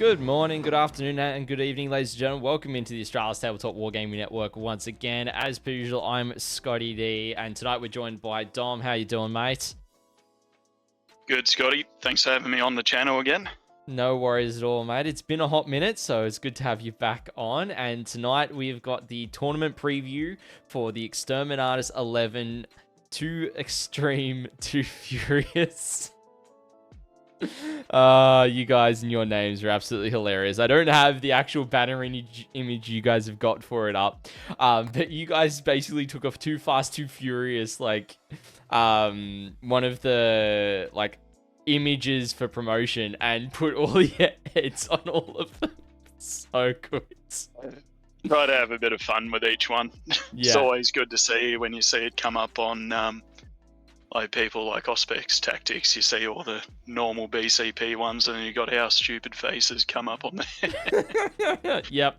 Good morning, good afternoon, and good evening, ladies and gentlemen. Welcome into the Australia's Tabletop Wargaming Network once again. As per usual, I'm ScottyD, and tonight we're joined by Dom. How you doing, mate? Good, Scotty. Thanks for having me on the channel again. No worries at all, mate. It's been a hot minute, so it's good to have you back on. And tonight we've got the tournament preview for the Exterminatus 11 Too Extreme, Too Furious. You guys and your names are absolutely hilarious. I don't have the actual banner image you guys have got for it up, but you guys basically took off Too Fast, Too Furious, like one of the like images for promotion, and put all your heads on all of them. So good. Try to have a bit of fun with each one. It's always good to see when you see it come up on like people like Auspex Tactics. You see all the normal BCP ones, and you got our stupid faces come up on there. Yep.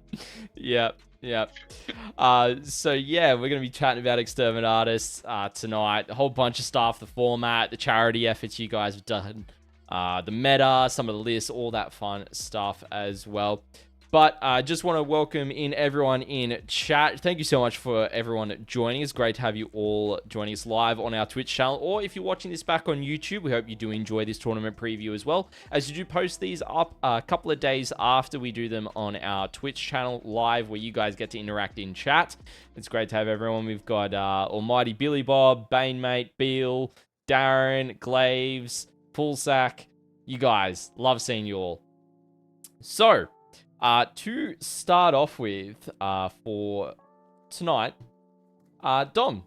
So yeah, we're gonna be chatting about Exterminatus tonight. A whole bunch of stuff, the format, the charity efforts you guys have done, the meta, some of the lists, all that fun stuff as well. But I just want to welcome in everyone in chat. Thank you so much for everyone joining. It's great to have you all joining us live on our Twitch channel, or if you're watching this back on YouTube, we hope you do enjoy this tournament preview as well, as you do post these up a couple of days after we do them on our Twitch channel live, where you guys get to interact in chat. It's great to have everyone. We've got Almighty Billy Bob, Banemate, Beal, Darren, Glaves, Fullsack. You guys, love seeing you all. So, to start off with, for tonight, Dom,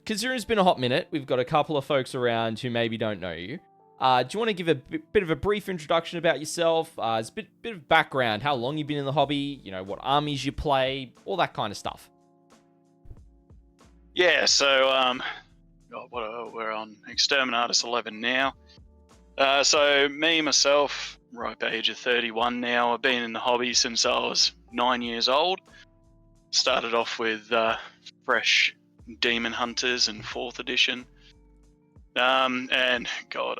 considering it's been a hot minute, we've got a couple of folks around who maybe don't know you. Do you want to give a bit of a brief introduction about yourself? It's a bit of background, how long you've been in the hobby, you know, what armies you play, all that kind of stuff. Yeah, so we're on Exterminatus 11 now. So me, myself, ripe age of 31 now. I've been in the hobby since I was 9 years old. Started off with fresh Demon Hunters and 4th edition. And God,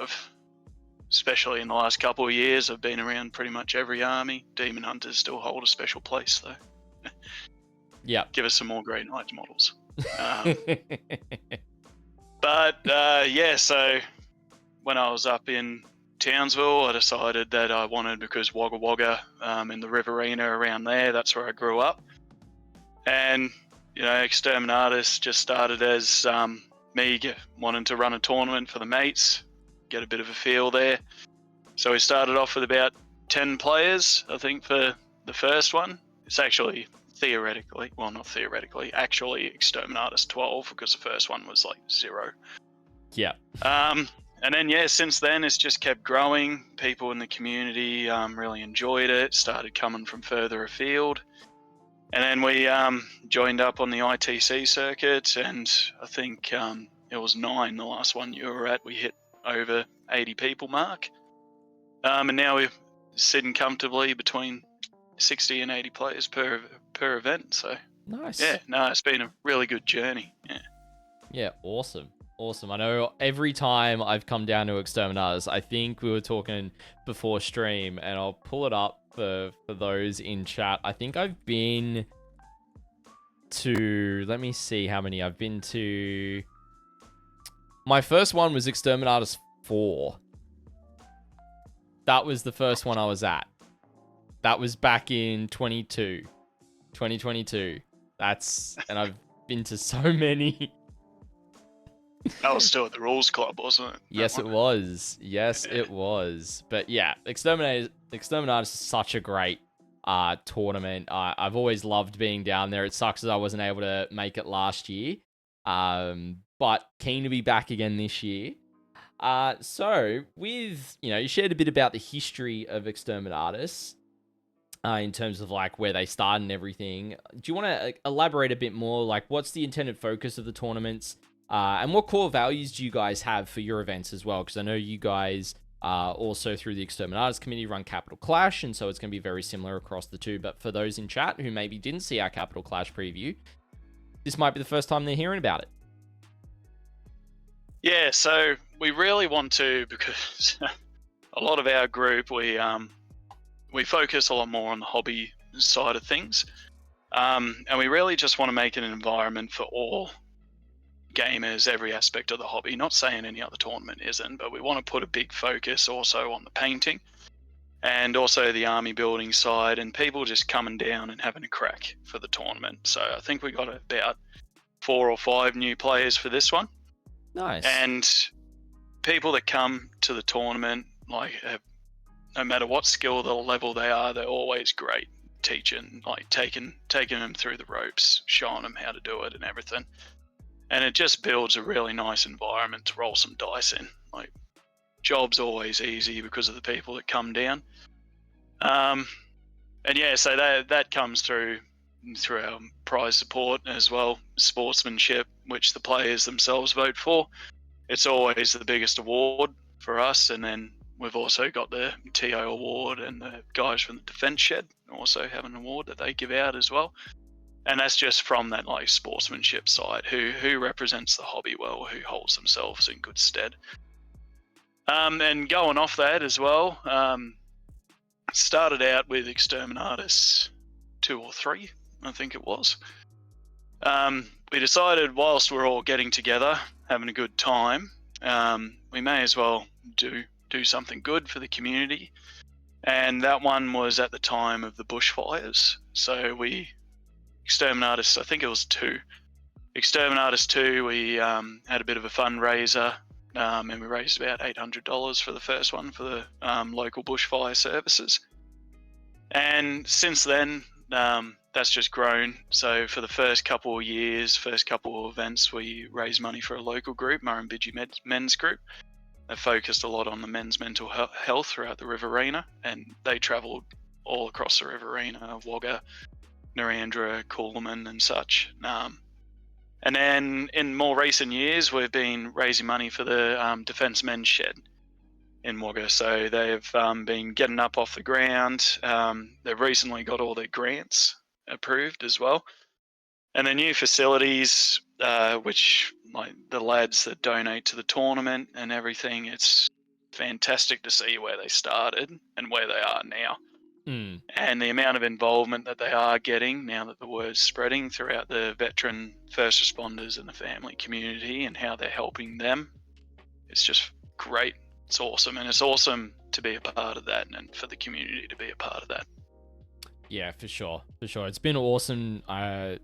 especially in the last couple of years, I've been around pretty much every army. Demon Hunters still hold a special place though. Yeah. Give us some more Grey Knights models. But so when I was up in Townsville, I decided that I wanted, because Wagga Wagga in the Riverina around there, that's where I grew up. And, you know, Exterminatus just started as me wanting to run a tournament for the mates, get a bit of a feel there. So we started off with about 10 players, I think, for the first one. It's actually actually Exterminatus 12, because the first one was like 0. Yeah. And then, yeah, since then, it's just kept growing. People in the community really enjoyed it, started coming from further afield. And then we joined up on the ITC circuit, and I think it was 9, the last one you were at. We hit over 80 people mark. And now we're sitting comfortably between 60 and 80 players per event. So, nice. Yeah, no, it's been a really good journey. Yeah, awesome. I know every time I've come down to Exterminatus, I think we were talking before stream, and I'll pull it up for those in chat. I think I've been to, let me see how many I've been to. My first one was Exterminatus 4. That was the first one I was at. That was back in 2022. And I've been to so many. That was still at the Rules Club, wasn't it? Yes, it was. It was. But yeah, Exterminatus is such a great tournament. I've always loved being down there. It sucks that I wasn't able to make it last year. But keen to be back again this year. So with, you know, you shared a bit about the history of Exterminatus in terms of like where they started and everything. Do you want to elaborate a bit more? Like, what's the intended focus of the tournaments? And what core values do you guys have for your events as well? Because I know you guys also through the Exterminatus community run Capital Clash, and so it's going to be very similar across the two. But for those in chat who maybe didn't see our Capital Clash preview, this might be the first time they're hearing about it. Yeah, so we really want to, because a lot of our group, we we focus a lot more on the hobby side of things. And we really just want to make it an environment for all gamers, every aspect of the hobby. Not saying any other tournament isn't, but we want to put a big focus also on the painting and also the army building side, and people just coming down and having a crack for the tournament. So I think we got about 4 or 5 new players for this one. Nice. And people that come to the tournament, like, no matter what skill level they are, they're always great teaching, like taking them through the ropes, showing them how to do it and everything. And it just builds a really nice environment to roll some dice in. Like, job's always easy because of the people that come down. And yeah, so that comes through our prize support as well, sportsmanship, which the players themselves vote for. It's always the biggest award for us, and then we've also got the TO award, and the guys from the Defence Shed also have an award that they give out as well. And that's just from that like sportsmanship side, who represents the hobby well, who holds themselves in good stead. And going off that as well, started out with Exterminatus 2 or 3, I think it was. We decided whilst we're all getting together, having a good time, we may as well do something good for the community. And that one was at the time of the bushfires. So Exterminatus, I think it was 2. Exterminatus 2, we had a bit of a fundraiser, and we raised about $800 for the first one for the local bushfire services. And since then, that's just grown. So for the first couple of years, first couple of events, we raised money for a local group, Murrumbidgee Men's Group. They focused a lot on the men's mental health throughout the Riverina, and they travelled all across the Riverina, Wagga, Narrandera, Coolman and such. And then in more recent years, we've been raising money for the Defence Men's Shed in Wagga. So they've been getting up off the ground. They've recently got all their grants approved as well. And the new facilities, which like the lads that donate to the tournament and everything, it's fantastic to see where they started and where they are now. And the amount of involvement that they are getting now that the word's spreading throughout the veteran first responders and the family community and how they're helping them. It's just great. It's awesome. And it's awesome to be a part of that and for the community to be a part of that. Yeah, for sure. For sure. It's been awesome. I'm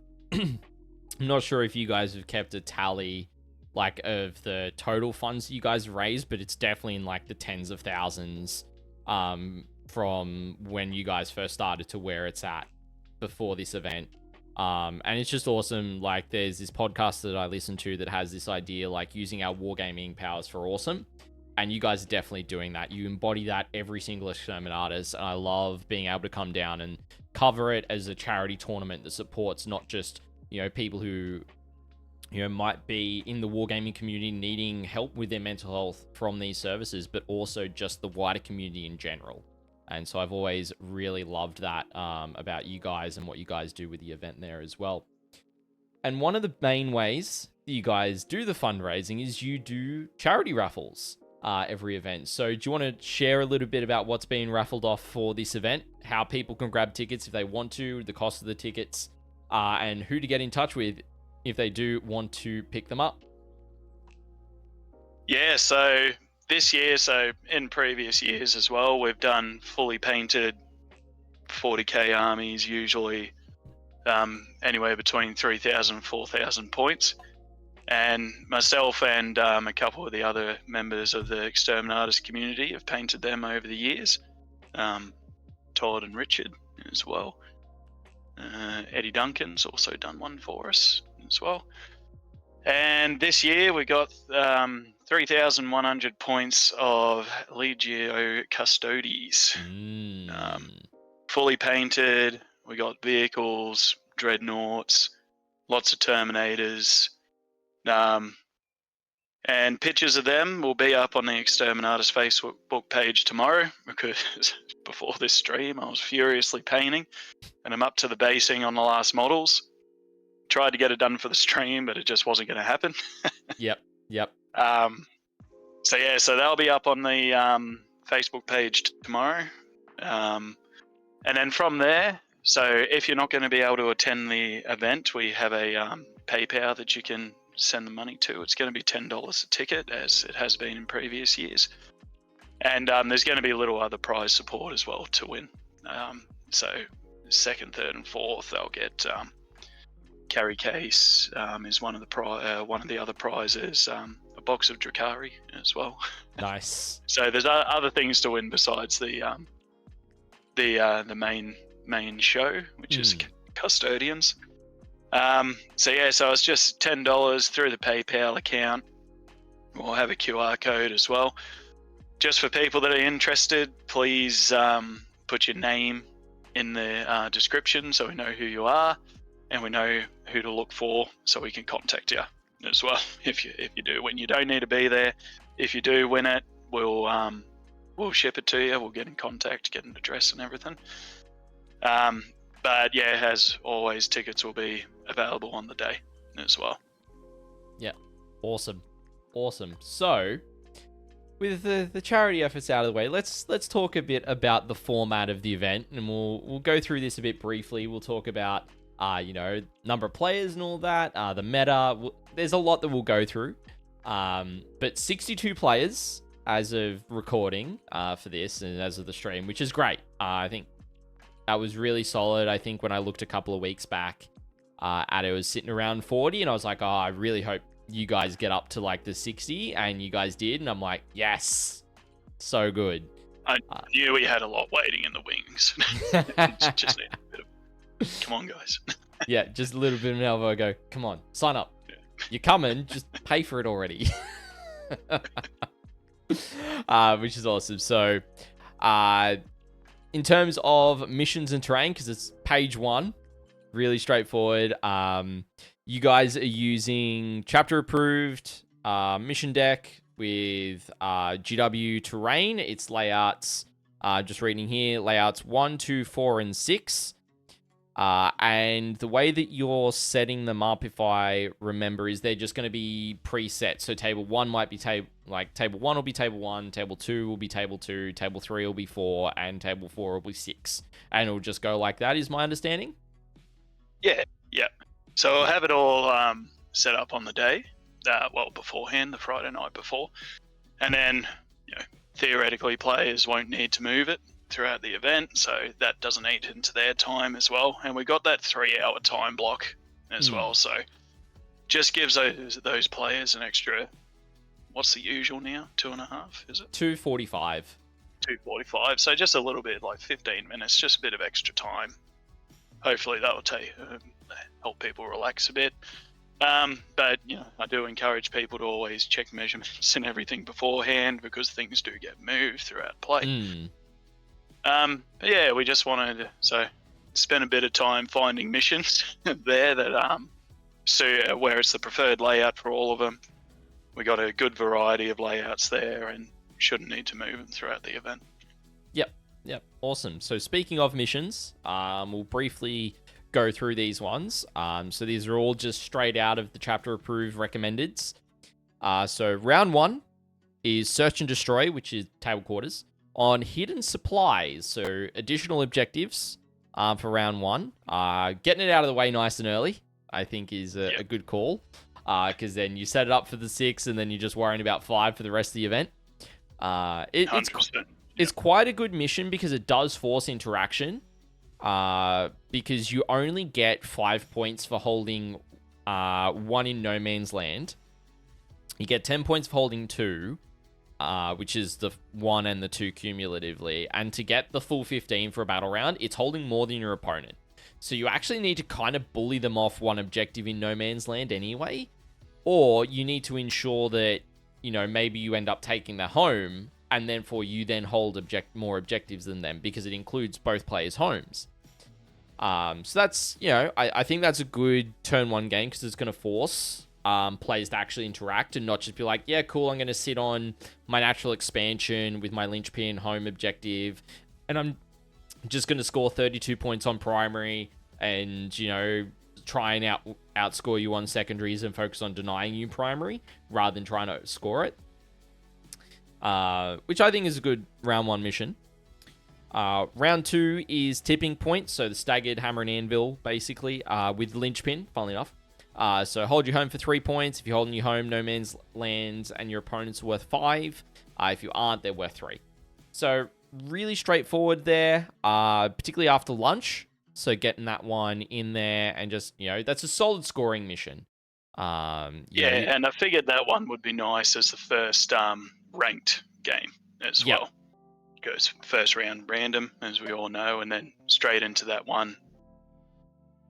not sure if you guys have kept a tally like of the total funds you guys raised, but it's definitely in like the tens of thousands from when you guys first started to where it's at before this event. And it's just awesome. Like, there's this podcast that I listen to that has this idea, like using our wargaming powers for awesome. And you guys are definitely doing that. You embody that every single Exterminatus. And I love being able to come down and cover it as a charity tournament that supports not just, people who, might be in the wargaming community needing help with their mental health from these services, but also just the wider community in general. And so I've always really loved that about you guys and what you guys do with the event there as well. And one of the main ways that you guys do the fundraising is you do charity raffles every event. So do you want to share a little bit about what's being raffled off for this event, how people can grab tickets if they want to, the cost of the tickets, and who to get in touch with if they do want to pick them up? Yeah, so this year, so in previous years as well, we've done fully painted 40k armies, usually anywhere between 3,000 and 4,000 points. And myself and a couple of the other members of the Exterminatus community have painted them over the years. Todd and Richard as well. Eddie Duncan's also done one for us as well. And this year we got 3,100 points of Legio Custodes. Fully painted. We got vehicles, dreadnoughts, lots of Terminators. And pictures of them will be up on the Exterminatus Facebook page tomorrow, because before this stream I was furiously painting and I'm up to the basing on the last models. Tried to get it done for the stream, but it just wasn't going to happen. Yep. So they'll be up on the Facebook page tomorrow. And then from there, so if you're not going to be able to attend the event, we have a PayPal that you can send the money to. It's going to be $10 a ticket, as it has been in previous years. And there's going to be a little other prize support as well to win. So second, third, and fourth, they'll get carry case is one of the other prizes. A box of Drakari as well. Nice. So there's other things to win besides the main show, which is custodians. So it's just $10 through the PayPal account. We'll have a QR code as well. Just for people that are interested, please put your name in the description so we know who you are and we know who to look for so we can contact you as well if you do win. You don't need to be there. If you do win it, we'll ship it to you. We'll get in contact, get an address and everything. But yeah, as always, tickets will be available on the day as well. Yeah, awesome. So, with the charity efforts out of the way, let's talk a bit about the format of the event, and we'll go through this a bit briefly. We'll talk about number of players and all that, the meta. There's a lot that we'll go through. But 62 players as of recording for this and as of the stream, which is great. I think that was really solid. I think when I looked a couple of weeks back at it was sitting around 40, and I was like, I really hope you guys get up to like the 60, and you guys did, and I'm like, yes, so good. I knew we had a lot waiting in the wings. Just need a bit of, come on, guys. Yeah, just a little bit of an elbow go, come on, sign up. Yeah. You're coming, just pay for it already. Which is awesome. So, in terms of missions and terrain, because it's page 1, really straightforward. You guys are using chapter approved mission deck with GW terrain. It's layouts, just reading here, layouts 1, 2, 4, and 6. And the way that you're setting them up, if I remember, is they're just going to be preset. So table 1 might be table 1 will be table 1, table 2 will be table 2, table 3 will be 4, and table 4 will be 6. And it'll just go like that, is my understanding? Yeah. So I'll have it all set up on the day, beforehand, the Friday night before. And then, theoretically, players won't need to move it throughout the event, so that doesn't eat into their time as well. And we got that 3-hour time block as well, so just gives those players an extra, what's the usual now, 2.5, is it? 2:45. 2:45, so just a little bit, like 15 minutes, just a bit of extra time. Hopefully that will help people relax a bit. But I do encourage people to always check measurements and everything beforehand, because things do get moved throughout play. But yeah, we just wanted to spend a bit of time finding missions there that where it's the preferred layout for all of them. We got a good variety of layouts there and shouldn't need to move them throughout the event. Yep, awesome. So speaking of missions, we'll briefly go through these ones. So these are all just straight out of the chapter approved recommendeds. So round 1 is search and destroy, which is table quarters, on hidden supplies. So additional objectives for round 1. Getting it out of the way nice and early, I think, is a good call. Because then you set it up for the 6, and then you're just worrying about 5 for the rest of the event. It's quite a good mission because it does force interaction. Because you only get 5 points for holding 1 in no man's land. You get 10 points for holding 2, which is the 1 and the 2 cumulatively. And to get the full 15 for a battle round, it's holding more than your opponent. So you actually need to kind of bully them off 1 objective in no man's land anyway. Or you need to ensure that, maybe you end up taking their home, and then you then hold more objectives than them, because it includes both players' homes. So that's, I think that's a good turn 1 game, because it's going to force players to actually interact and not just be like, yeah, cool, I'm going to sit on my natural expansion with my linchpin home objective, and I'm just going to score 32 points on primary and, try and outscore you on secondaries and focus on denying you primary rather than trying to score it. Which I think is a good round 1 mission. Round 2 is tipping point, so the staggered hammer and anvil, basically, with linchpin, funnily enough. So hold your home for 3 points. If you're holding your home, no man's lands, and your opponent's worth 5. If you aren't, they're worth 3. So really straightforward there, particularly after lunch. So getting that one in there and just, that's a solid scoring mission. And I figured that one would be nice as the first ranked game as well. Goes first round random, as we all know, and then straight into that one.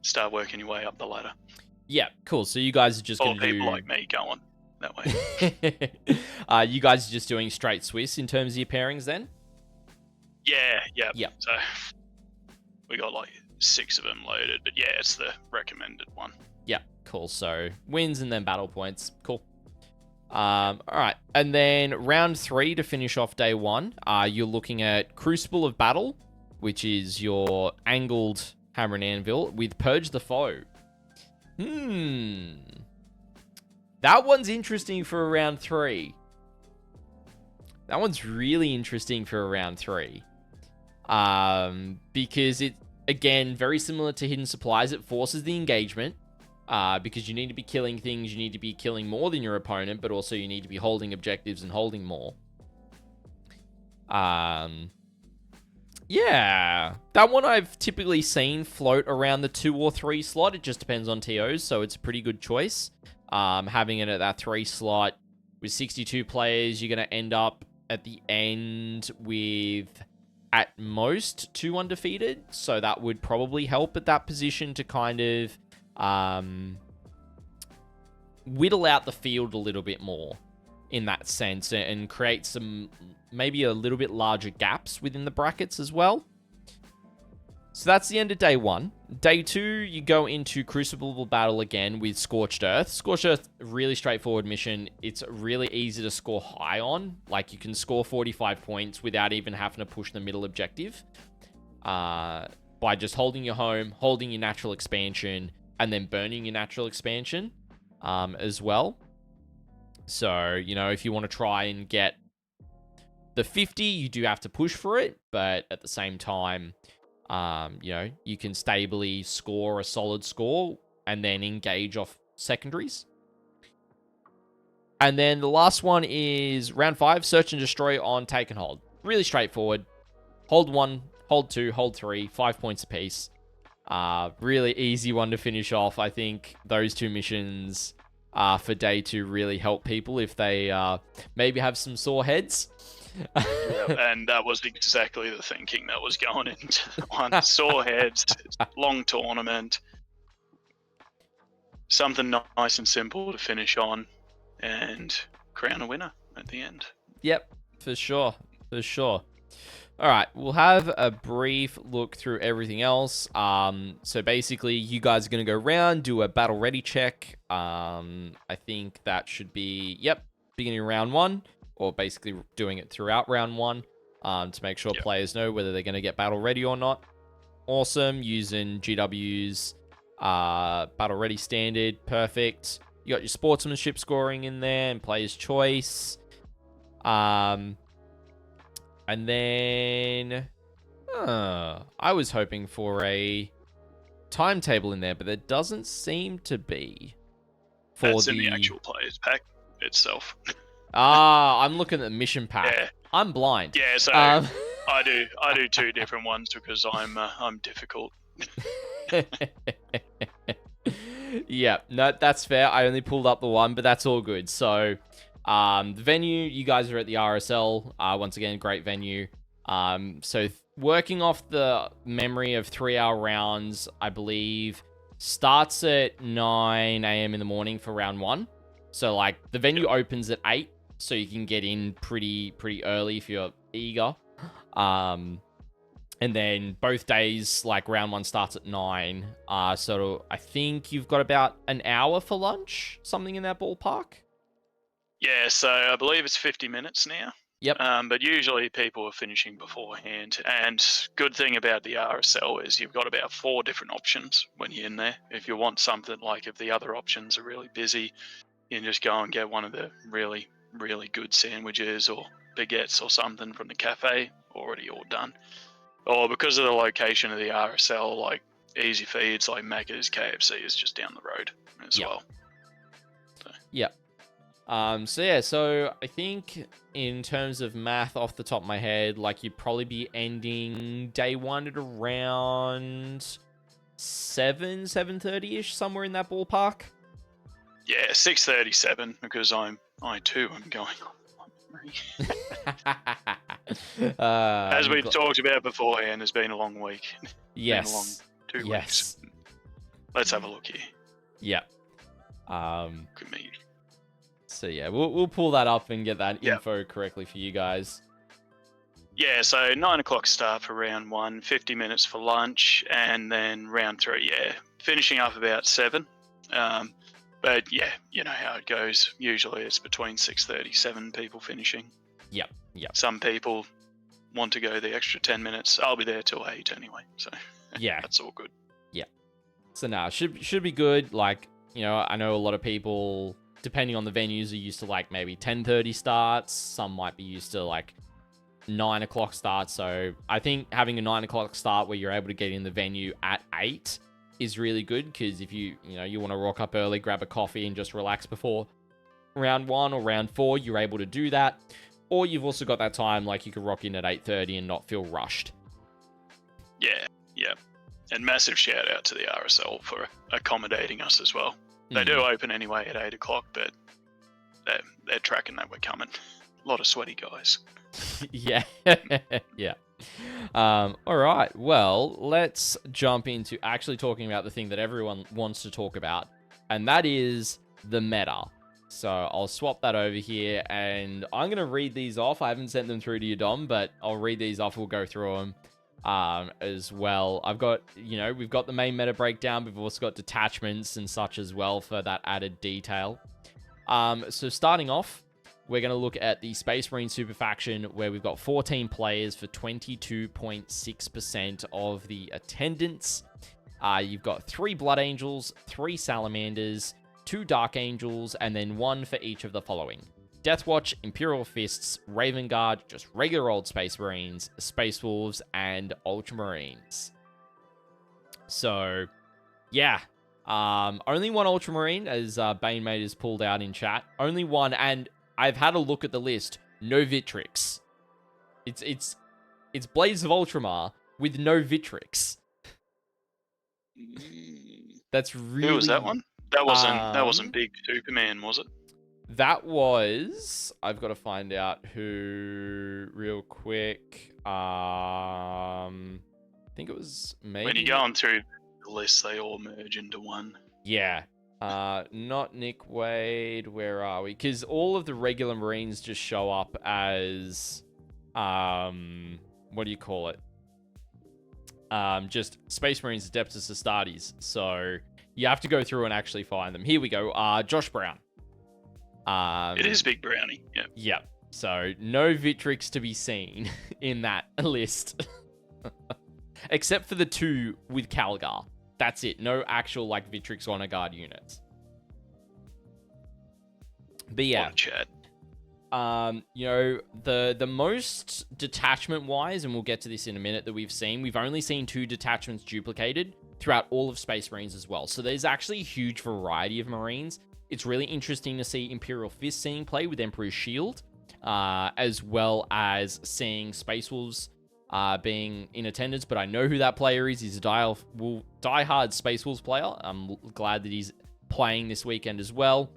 Start working your way up the ladder. Yeah, cool. So you guys are just going to do... people like me going that way. You guys are just doing straight Swiss in terms of your pairings then? Yeah. So we got like 6 of them loaded, but yeah, it's the recommended one. Yeah, cool. So wins and then battle points. Cool. All right. And then round 3 to finish off day 1, you're looking at Crucible of Battle, which is your angled hammer and anvil with Purge the Foe. That one's interesting for a round 3. That one's really interesting for a round 3. Because it, again, very similar to Hidden Supplies, it forces the engagement. Because you need to be killing things, you need to be killing more than your opponent, but also you need to be holding objectives and holding more. Yeah, that one I've typically seen float around the 2 or 3 slot. It just depends on TOs, so it's a pretty good choice. Having it at that 3 slot with 62 players, you're going to end up at the end with at most 2 undefeated, so that would probably help at that position to kind of whittle out the field a little bit more in that sense and create some maybe a little bit larger gaps within the brackets as well. So that's the end of day 1. Day 2, you go into Crucible Battle again with Scorched Earth. Scorched Earth, really straightforward mission. It's really easy to score high on. Like, you can score 45 points without even having to push the middle objective. By just holding your home, holding your natural expansion, and then burning your natural expansion as well. So, if you want to try and get the 50, you do have to push for it. But at the same time, you can stably score a solid score and then engage off secondaries. And then the last one is round 5, Search and Destroy on Take and Hold. Really straightforward. Hold 1, hold 2, hold 3, 5 points apiece. Really easy one to finish off. I think those 2 missions for day 2 really help people if they maybe have some sore heads. And that was exactly the thinking that was going into one. Sore heads, long tournament, something nice and simple to finish on, and crown a winner at the end. Yep, for sure. All right, we'll have a brief look through everything else. So basically, you guys are going to go around, do a battle ready check. I think that should be, beginning of round 1, or basically doing it throughout round 1 to make sure players know whether they're going to get battle ready or not. Awesome, using GW's battle ready standard, perfect. You got your sportsmanship scoring in there and player's choice. And then I was hoping for a timetable in there, but there doesn't seem to be. That's in the actual player's pack itself. I'm looking at the mission pack. Yeah. I'm blind. Yeah, so I do 2 different ones because I'm difficult. Yeah, no, that's fair. I only pulled up the one, but that's all good. So, the venue, you guys are at the RSL. Once again, great venue. So working off the memory of 3-hour rounds, I believe, starts at 9 a.m. in the morning for round 1. So, like, the venue opens at 8, so you can get in pretty early if you're eager. And then both days, like, round 1 starts at 9. So I think you've got about an hour for lunch, something in that ballpark. Yeah, so I believe it's 50 minutes now. Yep. But usually people are finishing beforehand. And good thing about the RSL is you've got about 4 different options when you're in there. If you want something, like if the other options are really busy, you can just go and get one of the really, really good sandwiches or baguettes or something from the cafe, already all done. or because of the location of the RSL, like easy feeds like Macca's, KFC is just down the road as well. So. Yeah. So I think in terms of math off the top of my head, like you'd probably be ending day one at around 7:30ish, somewhere in that ballpark. Yeah, 6:37 because I too am going on. As we talked about beforehand, it's been a long week. Yes. Been a long 2 weeks. Let's have a look here. Yeah. Look at me. So yeah, we'll pull that up and get that info correctly for you guys. Yeah, so 9 o'clock start for round 1, 50 minutes for lunch, and then round 3, finishing up about 7. But yeah, you know how it goes. Usually it's between 6:30, 7 people finishing. Yep. Some people want to go the extra 10 minutes. I'll be there till 8 anyway, so yeah, that's all good. Yeah. So now should be good. Like, you know, I know a lot of people, depending on the venues, are used to like maybe 10:30 starts. Some might be used to like 9 o'clock starts. So I think having a 9 o'clock start where you're able to get in the venue at 8 is really good, because if you want to rock up early, grab a coffee and just relax before round 1 or round 4, you're able to do that. Or you've also got that time, like you could rock in at 8:30 and not feel rushed. Yeah. And massive shout out to the RSL for accommodating us as well. They do open anyway at 8 o'clock, but they're tracking that we're coming. A lot of sweaty guys. Yeah. All right. Well, let's jump into actually talking about the thing that everyone wants to talk about, and that is the meta. So I'll swap that over here, and I'm going to read these off. I haven't sent them through to you, Dom, but I'll read these off. We'll go through them as well. I've got, we've got the main meta breakdown. We've also got detachments and such as well for that added detail. So starting off, we're going to look at the Space Marine Super Faction, where we've got 14 players for 22.6% of the attendance. You've got 3 Blood Angels, 3 Salamanders, 2 Dark Angels, and then 1 for each of the following: Deathwatch, Imperial Fists, Raven Guard, just regular old Space Marines, Space Wolves, and Ultramarines. So, yeah. Only 1 Ultramarine, as Banemate is pulled out in chat. Only 1, and I've had a look at the list. No Victrix. It's Blades of Ultramar with no Victrix. That's really... Who was that one? That wasn't Big Superman, was it? That was... I've got to find out who real quick. I think it was maybe... When you're going through the list, they all merge into one. Yeah. Not Nick Wade. Where are we? Because all of the regular Marines just show up as... what do you call it? Just Space Marines, Adeptus Astartes. So you have to go through and actually find them. Here we go. Josh Brown. It is Big Brownie. Yeah. Yep. So no Victrix to be seen in that list, except for the 2 with Calgar. That's it. No actual like Victrix Honor Guard units. But yeah. What a chat. The most detachment wise, and we'll get to this in a minute, that we've only seen 2 detachments duplicated throughout all of Space Marines as well. So there's actually a huge variety of Marines. It's really interesting to see Imperial Fist seeing play with Emperor's Shield, as well as seeing Space Wolves being in attendance. But I know who that player is. He's a die-hard Space Wolves player. I'm glad that he's playing this weekend as well.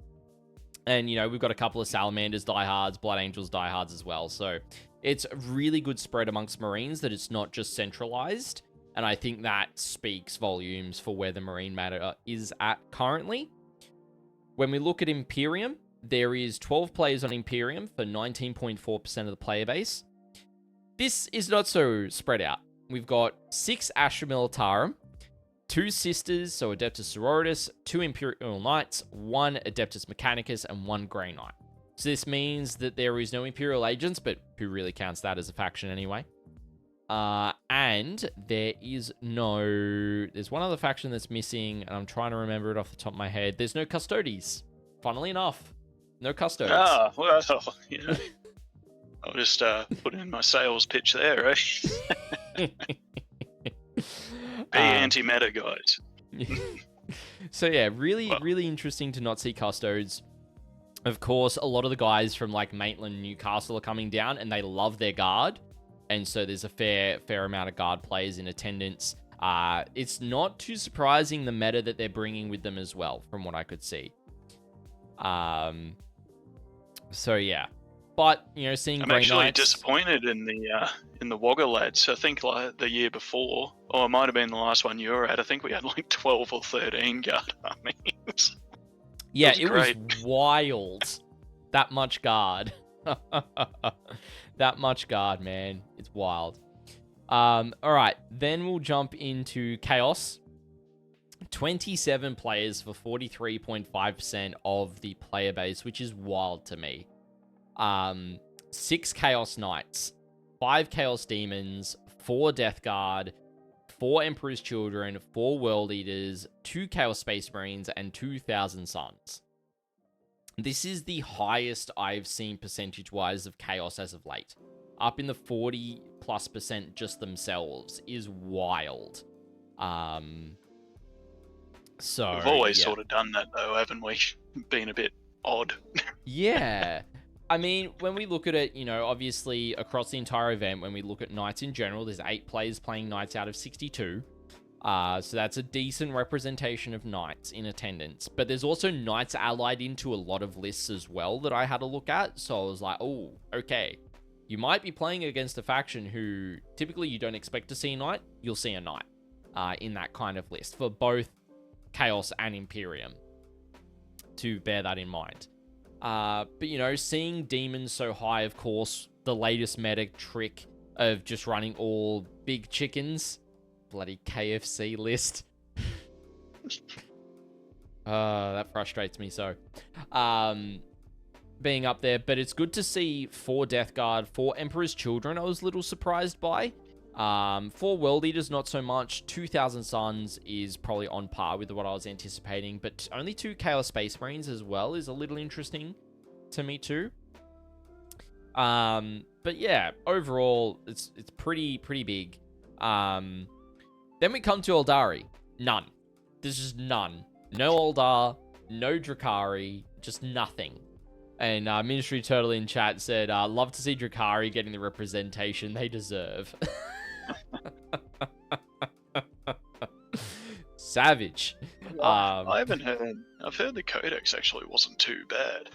And, we've got a couple of Salamanders diehards, Blood Angels diehards as well. So it's a really good spread amongst Marines, that it's not just centralized. And I think that speaks volumes for where the Marine meta is at currently. When we look at Imperium, there is 12 players on Imperium for 19.4% of the player base. This is not so spread out. We've got 6 Astra Militarum, 2 Sisters, so Adeptus Sororitas, 2 Imperial Knights, 1 Adeptus Mechanicus, and 1 Grey Knight. So this means that there is no Imperial Agents, but who really counts that as a faction anyway? And there's one other faction that's missing, and I'm trying to remember it off the top of my head. There's no Custodes. Funnily enough, no Custodes. Ah, well, I'll just put in my sales pitch there, right? Be anti-meta, guys. So yeah, really, Well, really interesting to not see Custodes. Of course, a lot of the guys from like Maitland, Newcastle are coming down, and they love their guard, and so there's a fair amount of guard players in attendance. It's not too surprising the meta that they're bringing with them as well, from what I could see. So yeah, but you know, seeing I'm Grey actually Knights, disappointed in the Wagga lads. I think like the year before, or it might have been the last one you were at. I think we had like 12 or 13 guard armies. yeah, was it was great. wild. That much guard, that much guard, man, it's wild. All right, then we'll jump into Chaos. 27 players for 43.5% of the player base, which is wild to me. 6 Chaos Knights, 5 Chaos Demons, 4 Death Guard, 4 Emperor's Children, 4 World Eaters, 2 Chaos Space Marines, and 2,000 Suns. This is the highest I've seen percentage-wise of Chaos as of late. Up in the 40+% just themselves is wild. So We've always yeah. sort of done that though, haven't we? Been a bit odd. Yeah. I mean, when we look at it, you know, obviously across the entire event, when we look at Knights in general, there's 8 players playing Knights out of 62. So that's a decent representation of Knights in attendance. But there's also Knights allied into a lot of lists as well that I had a look at. So I was like, oh, okay. You might be playing against a faction who typically you don't expect to see a Knight. You'll see a Knight in that kind of list for both Chaos and Imperium, to bear that in mind. But, you know, seeing Demons so high, of course, the latest meta trick of just running all big chickens. Bloody KFC list. That frustrates me so. Being up there, but it's good to see 4 Death Guard, 4 Emperor's Children I was a little surprised by. 4 World Eaters, not so much. 2,000 Suns is probably on par with what I was anticipating, but only 2 Chaos Space Marines as well is a little interesting to me too. But yeah, overall, it's pretty big. Then we come to Eldari. None. There's just none. No Eldar, no Drakari, just nothing. And Ministry Turtle in chat said, love to see Drakari getting the representation they deserve. Savage. I haven't heard. I've heard the Codex actually wasn't too bad.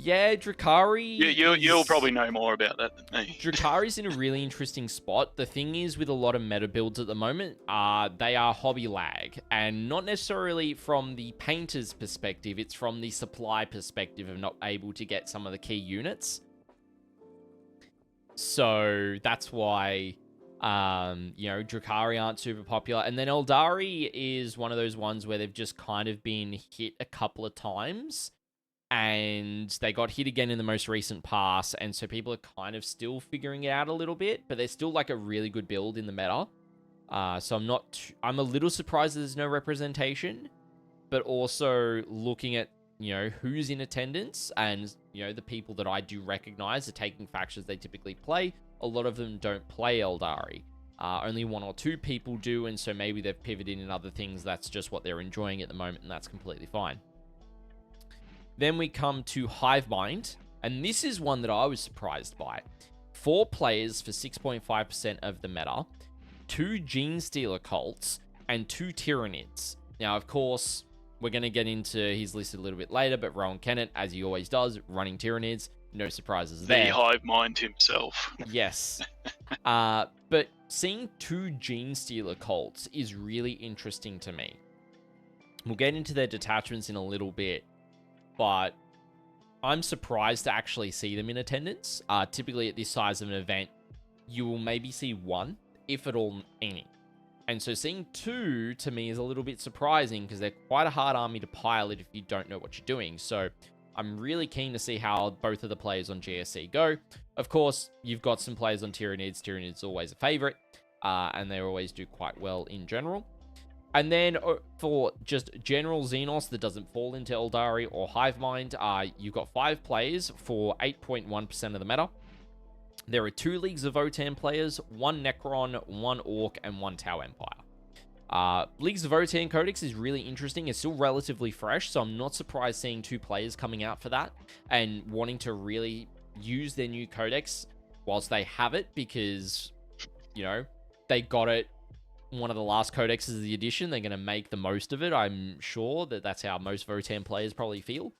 Yeah, Drakari. You'll probably know more about that than me. Drakari's in a really interesting spot. The thing is, with a lot of meta builds at the moment, they are hobby lag, and not necessarily from the painter's perspective. It's from the supply perspective of not able to get some of the key units. So that's why, you know, Drakari aren't super popular. And then Eldari is one of those ones where they've just kind of been hit a couple of times. And they got hit again in the most recent pass. And so people are kind of still figuring it out a little bit. But they're still like a really good build in the meta. So I'm a little surprised there's no representation. But also looking at, you know, who's in attendance, and, you know, the people that I do recognize are taking factions they typically play. A lot of them don't play Eldari. Only 1 or 2 people do, and so maybe they've pivoted in other things. That's just what they're enjoying at the moment, and that's completely fine. Then we come to Hivemind, and this is one that I was surprised by. 4 players for 6.5% of the meta, 2 Gene Stealer cults, and 2 Tyranids. Now, of course, we're going to get into his list a little bit later, but Rowan Kennett, as he always does, running Tyranids. No surprises there. The hive mind himself. Yes. But seeing 2 Gene Stealer cults is really interesting to me. We'll get into their detachments in a little bit, but I'm surprised to actually see them in attendance. Typically at this size of an event, you will maybe see 1, if at all any. And so seeing 2 to me is a little bit surprising, because they're quite a hard army to pilot if you don't know what you're doing. So I'm really keen to see how both of the players on GSC go. Of course, you've got some players on Tyranids. Tyranids always a favorite, and they always do quite well in general. And then for just general Xenos that doesn't fall into Eldari or Hivemind, you've got 5 players for 8.1% of the meta. There are 2 Leagues of Votann players, 1 Necron, 1 Orc, and 1 Tau Empire. Leagues of Votann Codex is really interesting. It's still relatively fresh, so I'm not surprised seeing 2 players coming out for that and wanting to really use their new codex whilst they have it, because, you know, they got it one of the last codexes of the edition. They're going to make the most of it. I'm sure that that's how most Votann players probably feel.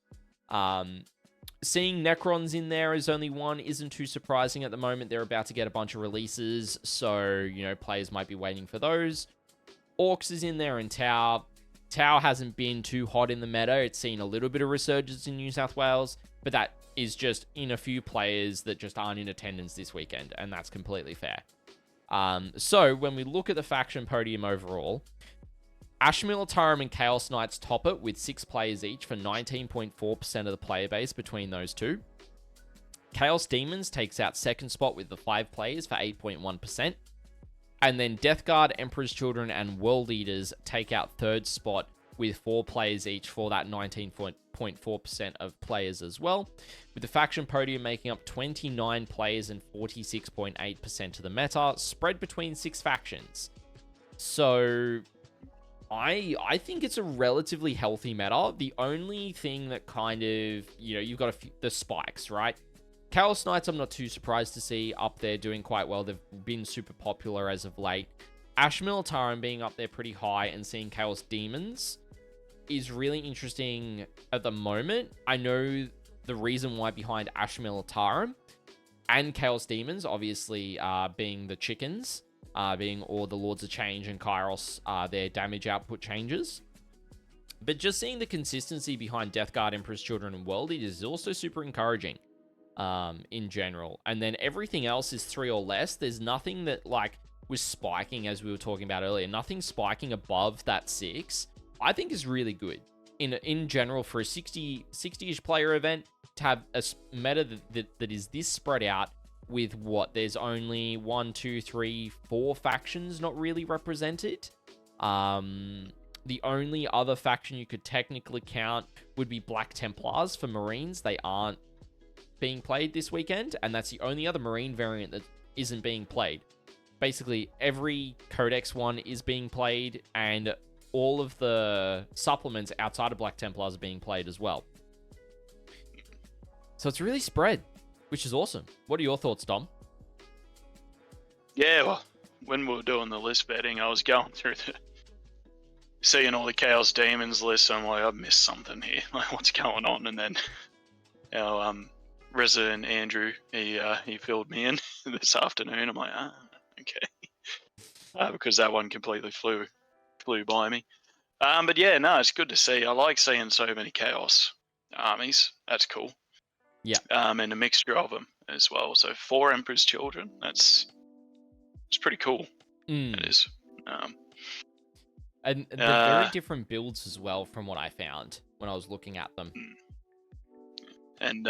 Seeing Necrons in there as only 1 isn't too surprising at the moment. They're about to get a bunch of releases, so, you know, players might be waiting for those. Orcs is in there, and Tau. Tau hasn't been too hot in the meta. It's seen a little bit of resurgence in New South Wales, but that is just in a few players that just aren't in attendance this weekend, and that's completely fair. So, when we look at the faction podium overall, Ash Militarum and Chaos Knights top it with 6 players each for 19.4% of the player base between those two. Chaos Demons takes out second spot with the 5 players for 8.1%. And then Death Guard, Emperor's Children, and World Eaters take out third spot with 4 players each for that 19.4% of players as well. With the faction podium making up 29 players and 46.8% of the meta, spread between 6 factions. So I think it's a relatively healthy meta. The only thing that kind of, you know, you've got the spikes, right? Chaos Knights, I'm not too surprised to see up there doing quite well. They've been super popular as of late. Ash Militarum being up there pretty high and seeing Chaos Demons is really interesting at the moment. I know the reason why behind Ash Militarum and Chaos Demons, obviously being the chickens, being all the Lords of Change and Kairos, their damage output changes. But just seeing the consistency behind Death Guard, Emperor's Children, and World Eaters is also super encouraging in general. And then everything else is 3 or less. There's nothing that like was spiking, as we were talking about earlier. Nothing spiking above that 6, I think is really good. In general, for a 60-ish player event, to have a meta that is this spread out with what, there's only 1, 2, 3, 4 factions not really represented. The only other faction you could technically count would be Black Templars for Marines. They aren't being played this weekend, and that's the only other Marine variant that isn't being played. Basically, every Codex one is being played, and all of the supplements outside of Black Templars are being played as well. So it's really spread, which is awesome. What are your thoughts, Dom? Yeah, well, when we were doing the list vetting, I was going through seeing all the Chaos Demons lists. I'm like, I've missed something here. Like, what's going on? And then our resident Andrew, he filled me in this afternoon. I'm like, okay, because that one completely flew by me. But yeah, no, it's good to see. I like seeing so many Chaos armies. That's cool. Yeah. And a mixture of them as well. So 4 Emperor's Children. It's pretty cool. It is. And they're very different builds as well, from what I found when I was looking at them. And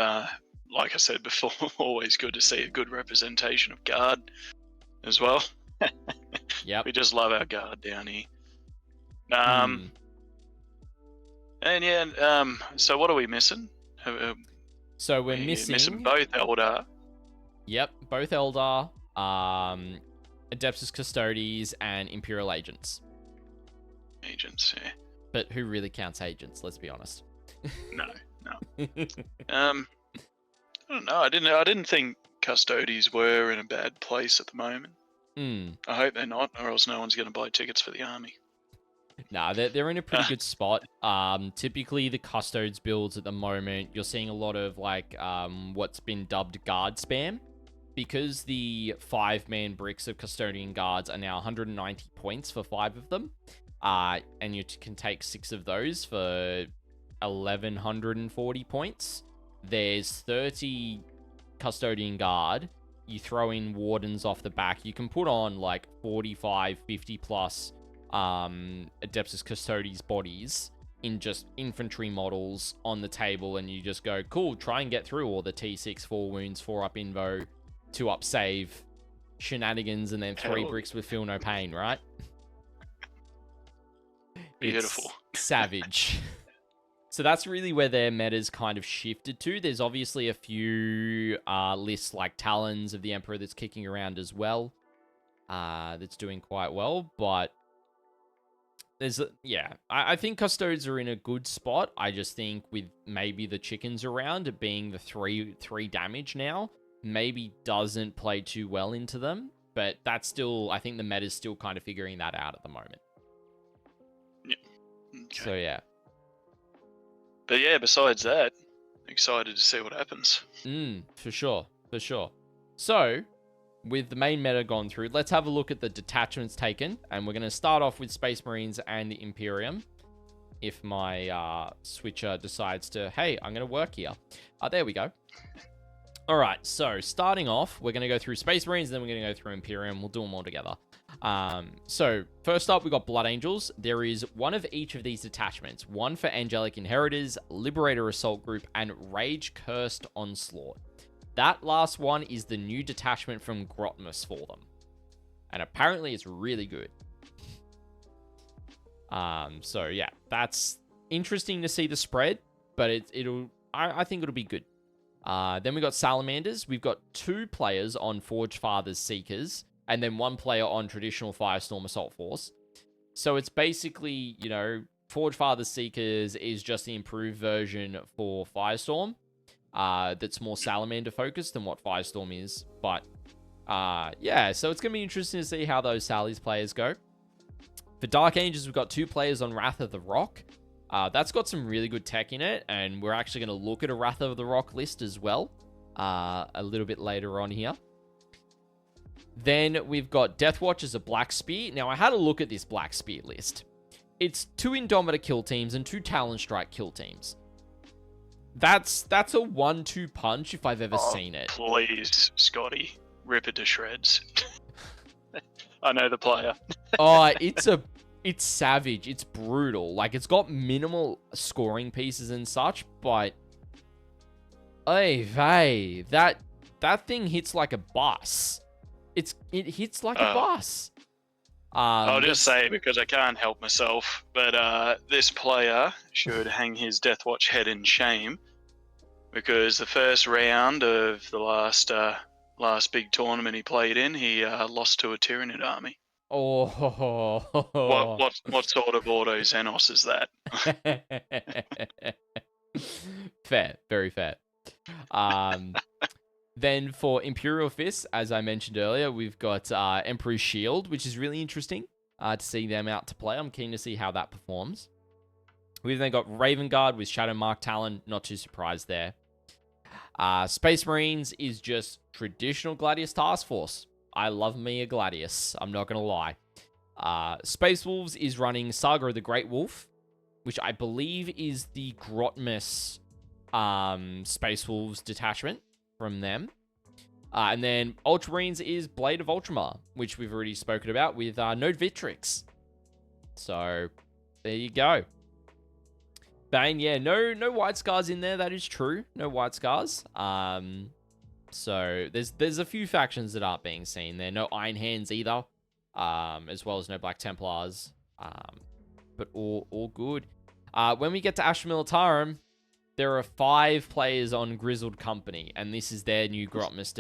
like I said before, always good to see a good representation of Guard as well. Yep. We just love our Guard down here. And yeah, so what are we missing? So we're missing both Eldar. Yep, both Eldar, Adeptus Custodes, and Imperial Agents. Agents, yeah. But who really counts agents? Let's be honest. No. I don't know. I didn't think Custodes were in a bad place at the moment. I hope they're not, or else no one's going to buy tickets for the army. Nah, they're in a pretty good spot. Typically, the Custodes builds at the moment, you're seeing a lot of like what's been dubbed guard spam, because the 5-man bricks of Custodian Guards are now 190 points for 5 of them, and you can take 6 of those for 1,140 points. There's 30 Custodian Guard. You throw in Wardens off the back. You can put on like 45, 50 plus Adeptus Custodes bodies in just infantry models on the table, and you just go, cool, try and get through all the T6, 4 wounds, 4 up invo, 2 up save shenanigans, and then 3 bricks with feel no pain, right? Beautiful. It's savage. So that's really where their meta's kind of shifted to. There's obviously a few lists like Talons of the Emperor that's kicking around as well. That's doing quite well, but I think Custodes are in a good spot. I just think with maybe the chickens around, it being the three damage now, maybe doesn't play too well into them. But that's still, I think the meta's still kind of figuring that out at the moment. Yeah. Okay. So yeah. But yeah, besides that, excited to see what happens. For sure. So, with the main meta gone through, let's have a look at the detachments taken. And we're going to start off with Space Marines and the Imperium. If my switcher decides to, hey, I'm going to work here. There we go. All right, so starting off, we're going to go through Space Marines, and then we're going to go through Imperium. We'll do them all together. So first up, we got Blood Angels. There is one of each of these detachments. One for Angelic Inheritors, Liberator Assault Group, and Rage Cursed Onslaught. That last one is the new detachment from Grotmus for them. And apparently it's really good. So yeah, that's interesting to see the spread, but I think it'll be good. Then we got Salamanders. We've got 2 players on Forge Father's Seekers, and then 1 player on traditional Firestorm Assault Force. So it's basically, Forge Father's Seekers is just the improved version for Firestorm. That's more Salamander focused than what Firestorm is. But, so it's going to be interesting to see how those Sally's players go. For Dark Angels, we've got 2 players on Wrath of the Rock. That's got some really good tech in it, and we're actually going to look at a Wrath of the Rock list as well a little bit later on here. Then we've got Deathwatch as a Black Spear. Now, I had a look at this Black Spear list. It's 2 Indomitor kill teams and 2 Talon Strike kill teams. That's a 1-2 punch if I've ever seen it. Please, Scotty, rip it to shreds. I know the player. It's savage. It's brutal. Like, it's got minimal scoring pieces and such, but that thing hits like a bus. It hits like a bus. I'll just say, because I can't help myself, but this player should hang his Deathwatch head in shame, because the first round of the last big tournament he played in, he lost to a Tyranid army. Oh. What sort of auto Xenos is that? Fair, very fair. Then for Imperial Fist, as I mentioned earlier, we've got Emperor's Shield, which is really interesting to see them out to play. I'm keen to see how that performs. We've then got Raven Guard with Shadow Mark Talon. Not too surprised there. Space Marines is just traditional Gladius Task Force. I love me a Gladius. I'm not going to lie. Space Wolves is running Saga of the Great Wolf, which I believe is the Grotmus Space Wolves detachment from them. And then Ultramarines is Blade of Ultramar, which we've already spoken about with Node Victrix. So, there you go. Bane, yeah, no white scars in there, that is true. No white scars. So, there's a few factions that aren't being seen there. No Iron Hands either, as well as no Black Templars. But all good. When we get to Astra Militarum, there are 5 players on Grizzled Company, and this is their new Grotmus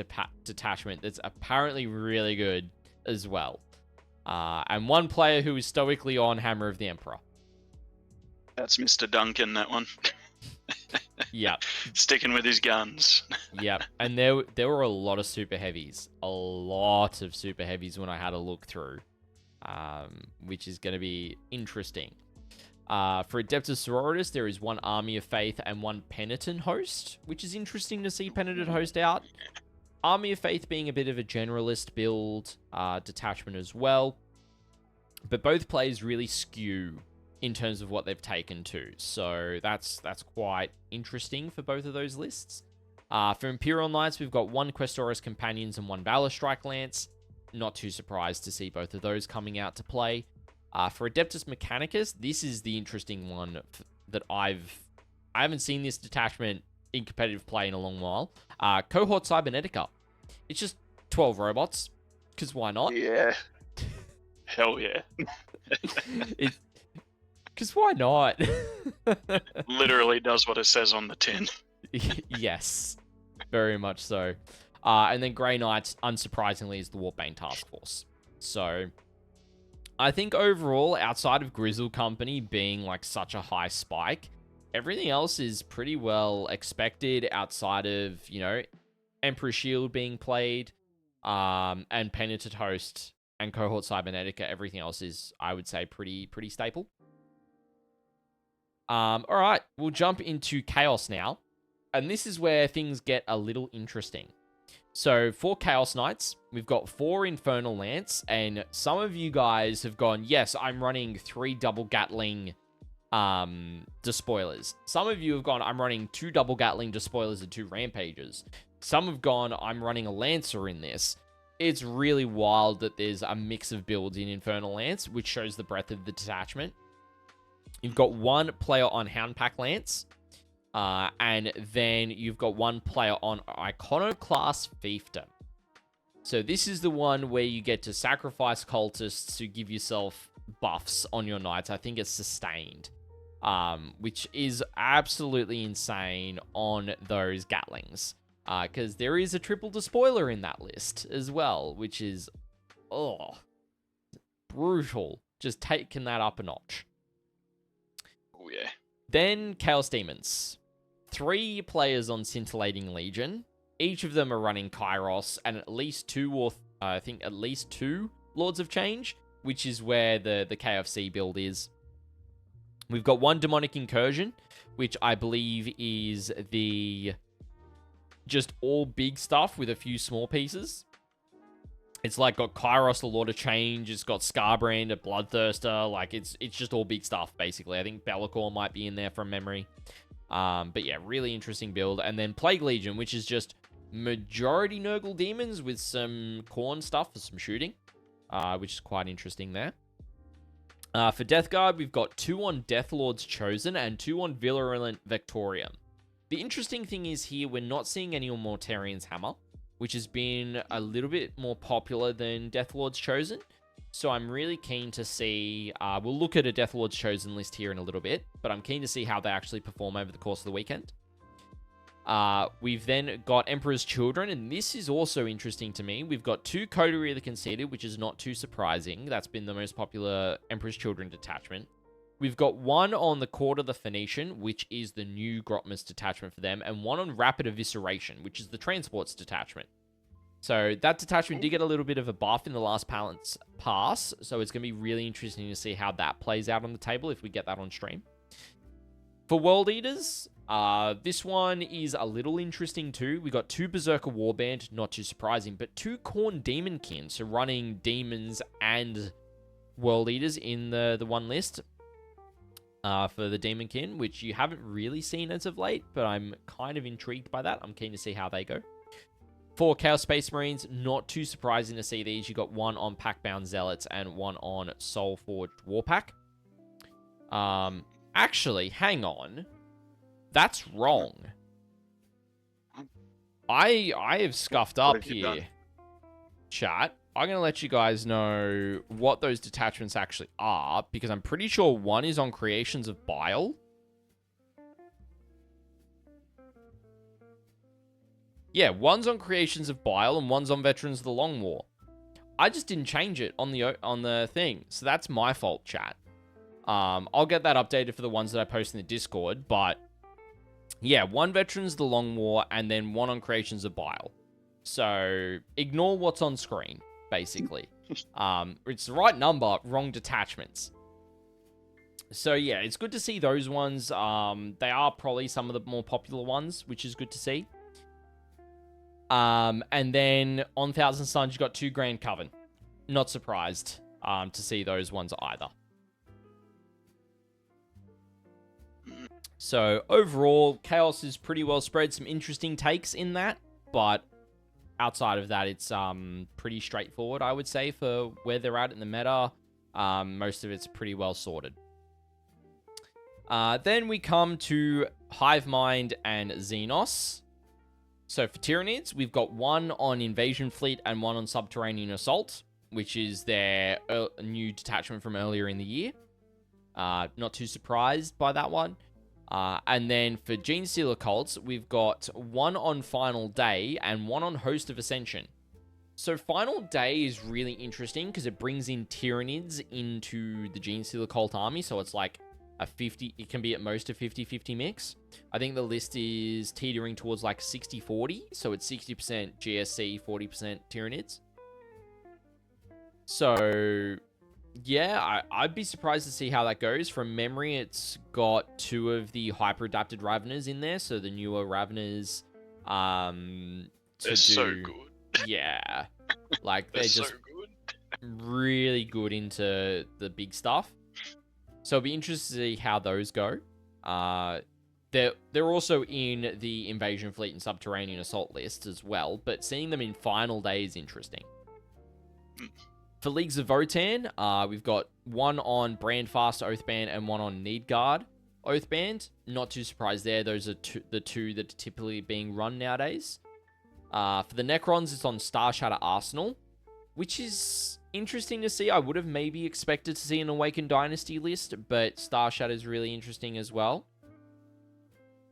detachment that's apparently really good as well. And 1 player who is stoically on Hammer of the Emperor. That's Mr. Duncan, that one. Yep. Sticking with his guns. Yep. And there were a lot of super heavies. A lot of super heavies when I had a look through, which is going to be interesting. For Adeptus Sororitas, there is 1 Army of Faith and 1 Penitent Host, which is interesting to see Penitent Host out. Army of Faith being a bit of a generalist build detachment as well. But both plays really skew in terms of what they've taken to. So that's quite interesting for both of those lists. For Imperial Knights, we've got 1 Questoris Companions and 1 Valor Strike Lance. Not too surprised to see both of those coming out to play. For Adeptus Mechanicus, this is the interesting one that I haven't seen this detachment in competitive play in a long while. Cohort Cybernetica. It's just 12 robots, because why not? Yeah. Hell yeah. Because why not? Literally does what it says on the tin. Yes, very much so. And then Grey Knights, unsurprisingly, is the Warpbane Task Force. So I think overall, outside of Grizzle Company being like such a high spike, everything else is pretty well expected outside of, you know, Emperor's Shield being played, and Penitent Host and Cohort Cybernetica. Everything else is, I would say, pretty staple. All right, we'll jump into Chaos now. And this is where things get a little interesting. So for Chaos Knights, we've got 4 Infernal Lance, and some of you guys have gone, yes, I'm running 3 double Gatling despoilers. Some of you have gone, I'm running 2 double Gatling despoilers and 2 Rampages. Some have gone, I'm running a Lancer in this. It's really wild that there's a mix of builds in Infernal Lance, which shows the breadth of the detachment. You've got 1 player on Houndpack Lance, and then you've got 1 player on Iconoclast Fiefdom. So this is the one where you get to sacrifice cultists to give yourself buffs on your knights. I think it's sustained, which is absolutely insane on those Gatlings, because there is a triple despoiler in that list as well, which is, brutal. Just taking that up a notch. Oh, yeah. Then Chaos Demons. 3 players on Scintillating Legion. Each of them are running Kairos, and at least 2 Lords of Change, which is where the KFC build is. We've got 1 Demonic Incursion, which I believe is the just all big stuff with a few small pieces. It's like got Kairos, a Lord of Change. It's got Scarbrand, a Bloodthirster. Like it's just all big stuff, basically. I think Be'lakor might be in there from memory. But yeah, really interesting build. And then Plague Legion, which is just majority Nurgle Demons with some Khorne stuff for some shooting, which is quite interesting there. For Death Guard, we've got 2 on Death Lords Chosen and 2 on Virulent Vectorium. The interesting thing is here, we're not seeing any on Mortarian's Hammer, which has been a little bit more popular than Death Lord's Chosen. So I'm really keen to see, we'll look at a Death Lord's Chosen list here in a little bit, but I'm keen to see how they actually perform over the course of the weekend. We've then got Emperor's Children, and this is also interesting to me. We've got 2 Coterie of the Conceited, which is not too surprising. That's been the most popular Emperor's Children detachment. We've got 1 on the Court of the Phoenician, which is the new Grotmas detachment for them, and 1 on Rapid Evisceration, which is the Transports detachment. So that detachment did get a little bit of a buff in the last balance pass, so it's going to be really interesting to see how that plays out on the table if we get that on stream. For World Eaters, this one is a little interesting too. We got 2 Berserker Warband, not too surprising, but 2 Khorne Demonkin, so running demons and World Eaters in the one list. For the Demonkin, which you haven't really seen as of late, but I'm kind of intrigued by that. I'm keen to see how they go. For Chaos Space Marines, not too surprising to see these. You got 1 on Packbound Zealots and 1 on Soulforged Warpack. Actually, hang on. That's wrong. I have scuffed up here. Chat. I'm going to let you guys know what those detachments actually are, because I'm pretty sure 1 is on Creations of Bile. Yeah, 1's on Creations of Bile and 1's on Veterans of the Long War. I just didn't change it on the thing, so that's my fault, chat. I'll get that updated for the ones that I post in the Discord, but yeah, 1 Veterans of the Long War and then 1 on Creations of Bile. So ignore what's on screen, basically. It's the right number, wrong detachments. So yeah, it's good to see those ones. They are probably some of the more popular ones, which is good to see. And then on Thousand Suns, you've got 2 Grand Coven. Not surprised to see those ones either. So overall, Chaos is pretty well spread. Some interesting takes in that, but outside of that, it's pretty straightforward, I would say, for where they're at in the meta. Most of it's pretty well sorted. Then we come to Hivemind and Xenos. So for Tyranids, we've got 1 on Invasion Fleet and 1 on Subterranean Assault, which is their new detachment from earlier in the year. Not too surprised by that one. And then for Gene Stealer Cults, we've got one on Final Day and one on Host of Ascension. So Final Day is really interesting because it brings in Tyranids into the Gene Stealer Cult army. So it's like a 50, it can be at most a 50-50 mix. I think the list is teetering towards like 60-40. So it's 60% GSC, 40% Tyranids. So yeah, I'd be surprised to see how that goes. From memory, it's got 2 of the hyper-adapted Raveners in there. So the newer Raveners, They're so good. Yeah. Like, they're so just good. really good into the big stuff. So it'll be interesting to see how those go. They're also in the Invasion Fleet and Subterranean Assault lists as well, but seeing them in Final Day is interesting. For Leagues of Votann, we've got one on Brandfast Oathband and one on Needguard Oathband. Not too surprised there. Those are the two that are typically being run nowadays. For the Necrons, it's on Star Shatter Arsenal, which is interesting to see. I would have maybe expected to see an Awakened Dynasty list, but Star Shatter is really interesting as well.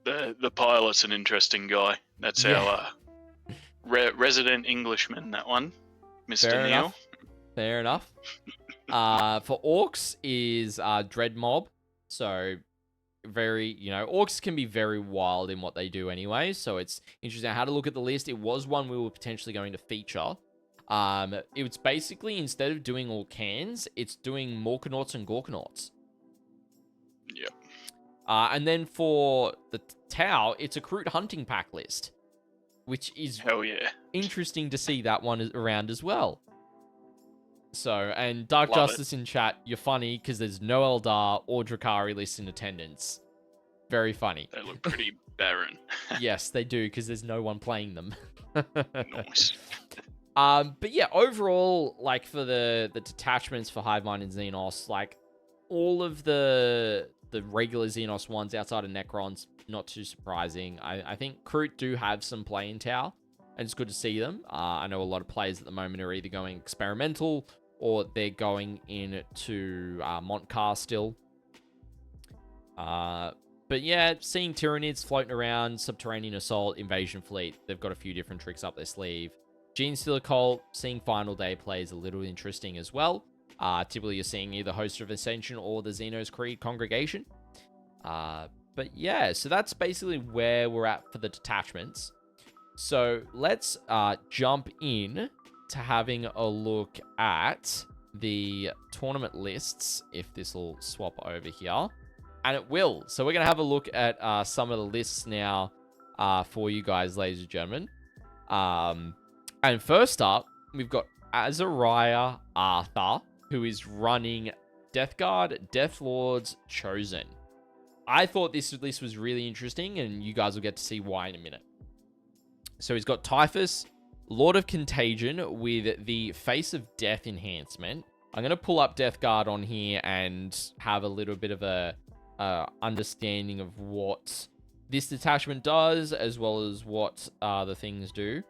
The pilot's an interesting guy. That's our resident Englishman, that one, Mr. Fair Neil. enough. Fair enough. For Orcs is Dread Mob. So very, Orcs can be very wild in what they do anyway. So it's interesting how to look at the list. It was one we were potentially going to feature. It's basically, instead of doing all cans, it's doing Morkanauts and Gorkanauts. Yep. And then for the Tau, it's a Kroot hunting pack list, which is hell yeah, interesting to see that one around as well. So, and Dark Love Justice in chat, you're funny because there's no Eldar or Drakari lists in attendance. Very funny. They look pretty barren. Yes, they do, because there's no one playing them. Nice. But yeah, overall, like for the detachments for Hivemind and Xenos, like all of the regular Xenos ones outside of Necrons, not too surprising. I think Kroot do have some play in Tau, and it's good to see them. I know a lot of players at the moment are either going experimental or they're going into Montcar still. But yeah, seeing Tyranids floating around, Subterranean Assault, Invasion Fleet, they've got a few different tricks up their sleeve. Gene Stealer Cult, seeing Final Day play is a little interesting as well. Typically, you're seeing either Host of Ascension or the Xenos Creed congregation. But yeah, so that's basically where we're at for the detachments. So let's jump in to having a look at the tournament lists, if this will swap over here. And it will. So we're going to have a look at some of the lists now for you guys, ladies and gentlemen. And first up, we've got Azariah Arthur, who is running Death Guard, Death Lords, Chosen. I thought this list was really interesting, and you guys will get to see why in a minute. So he's got Typhus, Lord of Contagion with the Face of Death enhancement. I'm going to pull up Death Guard on here and have a little bit of a understanding of what this detachment does, as well as what the things do.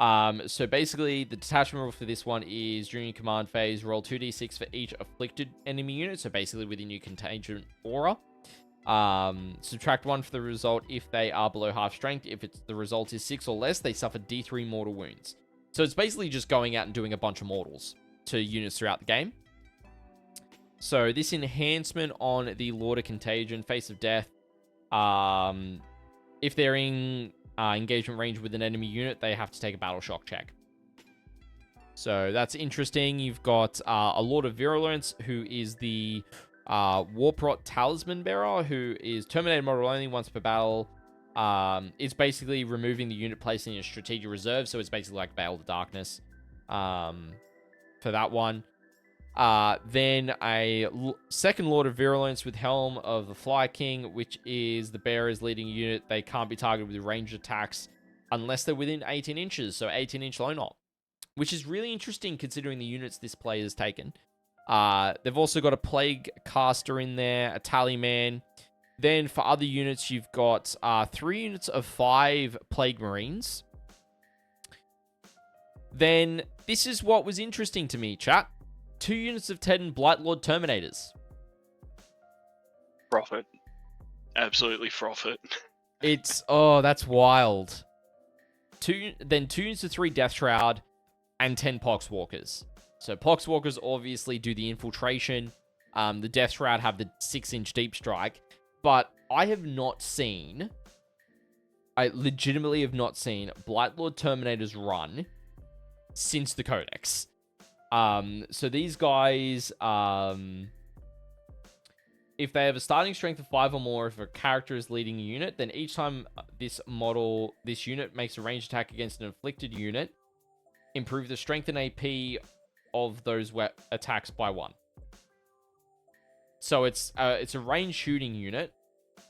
So basically, the detachment rule for this one is during your command phase, roll 2d6 for each afflicted enemy unit. So basically within your contagion aura. Subtract 1 for the result if they are below half strength. If the result is 6 or less, they suffer D3 mortal wounds. So it's basically just going out and doing a bunch of mortals to units throughout the game. So this enhancement on the Lord of Contagion, Face of Death, if they're in engagement range with an enemy unit, they have to take a battle shock check. So that's interesting. You've got a Lord of Virulence, who is the Warprot Talisman Bearer, who is terminated model only once per battle. It's basically removing the unit placed in a strategic reserve, so it's basically like Veil of Darkness for that one. Then a second Lord of Virulence with Helm of the Fly King, which is the bearer's leading unit. They can't be targeted with ranged attacks unless they're within 18 inches, so 18-inch low knot, which is really interesting considering the units this player has taken. They've also got a Plague Caster in there, a Tallyman. Then for other units, you've got 3 units of 5 Plague Marines. Then this is what was interesting to me, chat. 2 units of 10 Blightlord Terminators. Profit. Absolutely profit. It's, oh, that's wild. Then 2 units of 3 Death Shroud and 10 Poxwalkers. So Poxwalkers obviously do the infiltration. The Death Shroud have the 6-inch deep strike. But I legitimately have not seen Blightlord Terminators run since the Codex. So these guys, if they have a starting strength of 5 or more, if a character is leading a unit, then each time this unit makes a ranged attack against an inflicted unit, improve the strength and AP of those attacks by 1. So it's a ranged shooting unit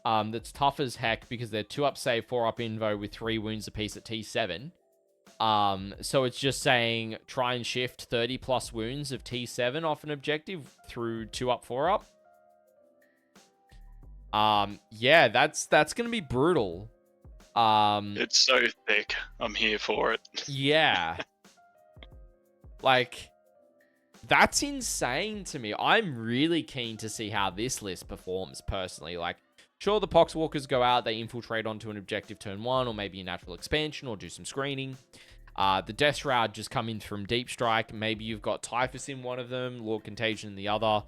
that's tough as heck because they're 2 up save, 4 up invo with 3 wounds apiece at T7. So it's just saying try and shift 30 plus wounds of T7 off an objective through 2 up, 4 up. Yeah, that's gonna be brutal. It's so thick. I'm here for it. Yeah. Like, that's insane to me. I'm really keen to see how this list performs personally. Like, sure, the Poxwalkers go out, they infiltrate onto an objective turn 1, or maybe a natural expansion, or do some screening. The Death Shroud just come in from Deep Strike. Maybe you've got Typhus in one of them, Lord Contagion in the other.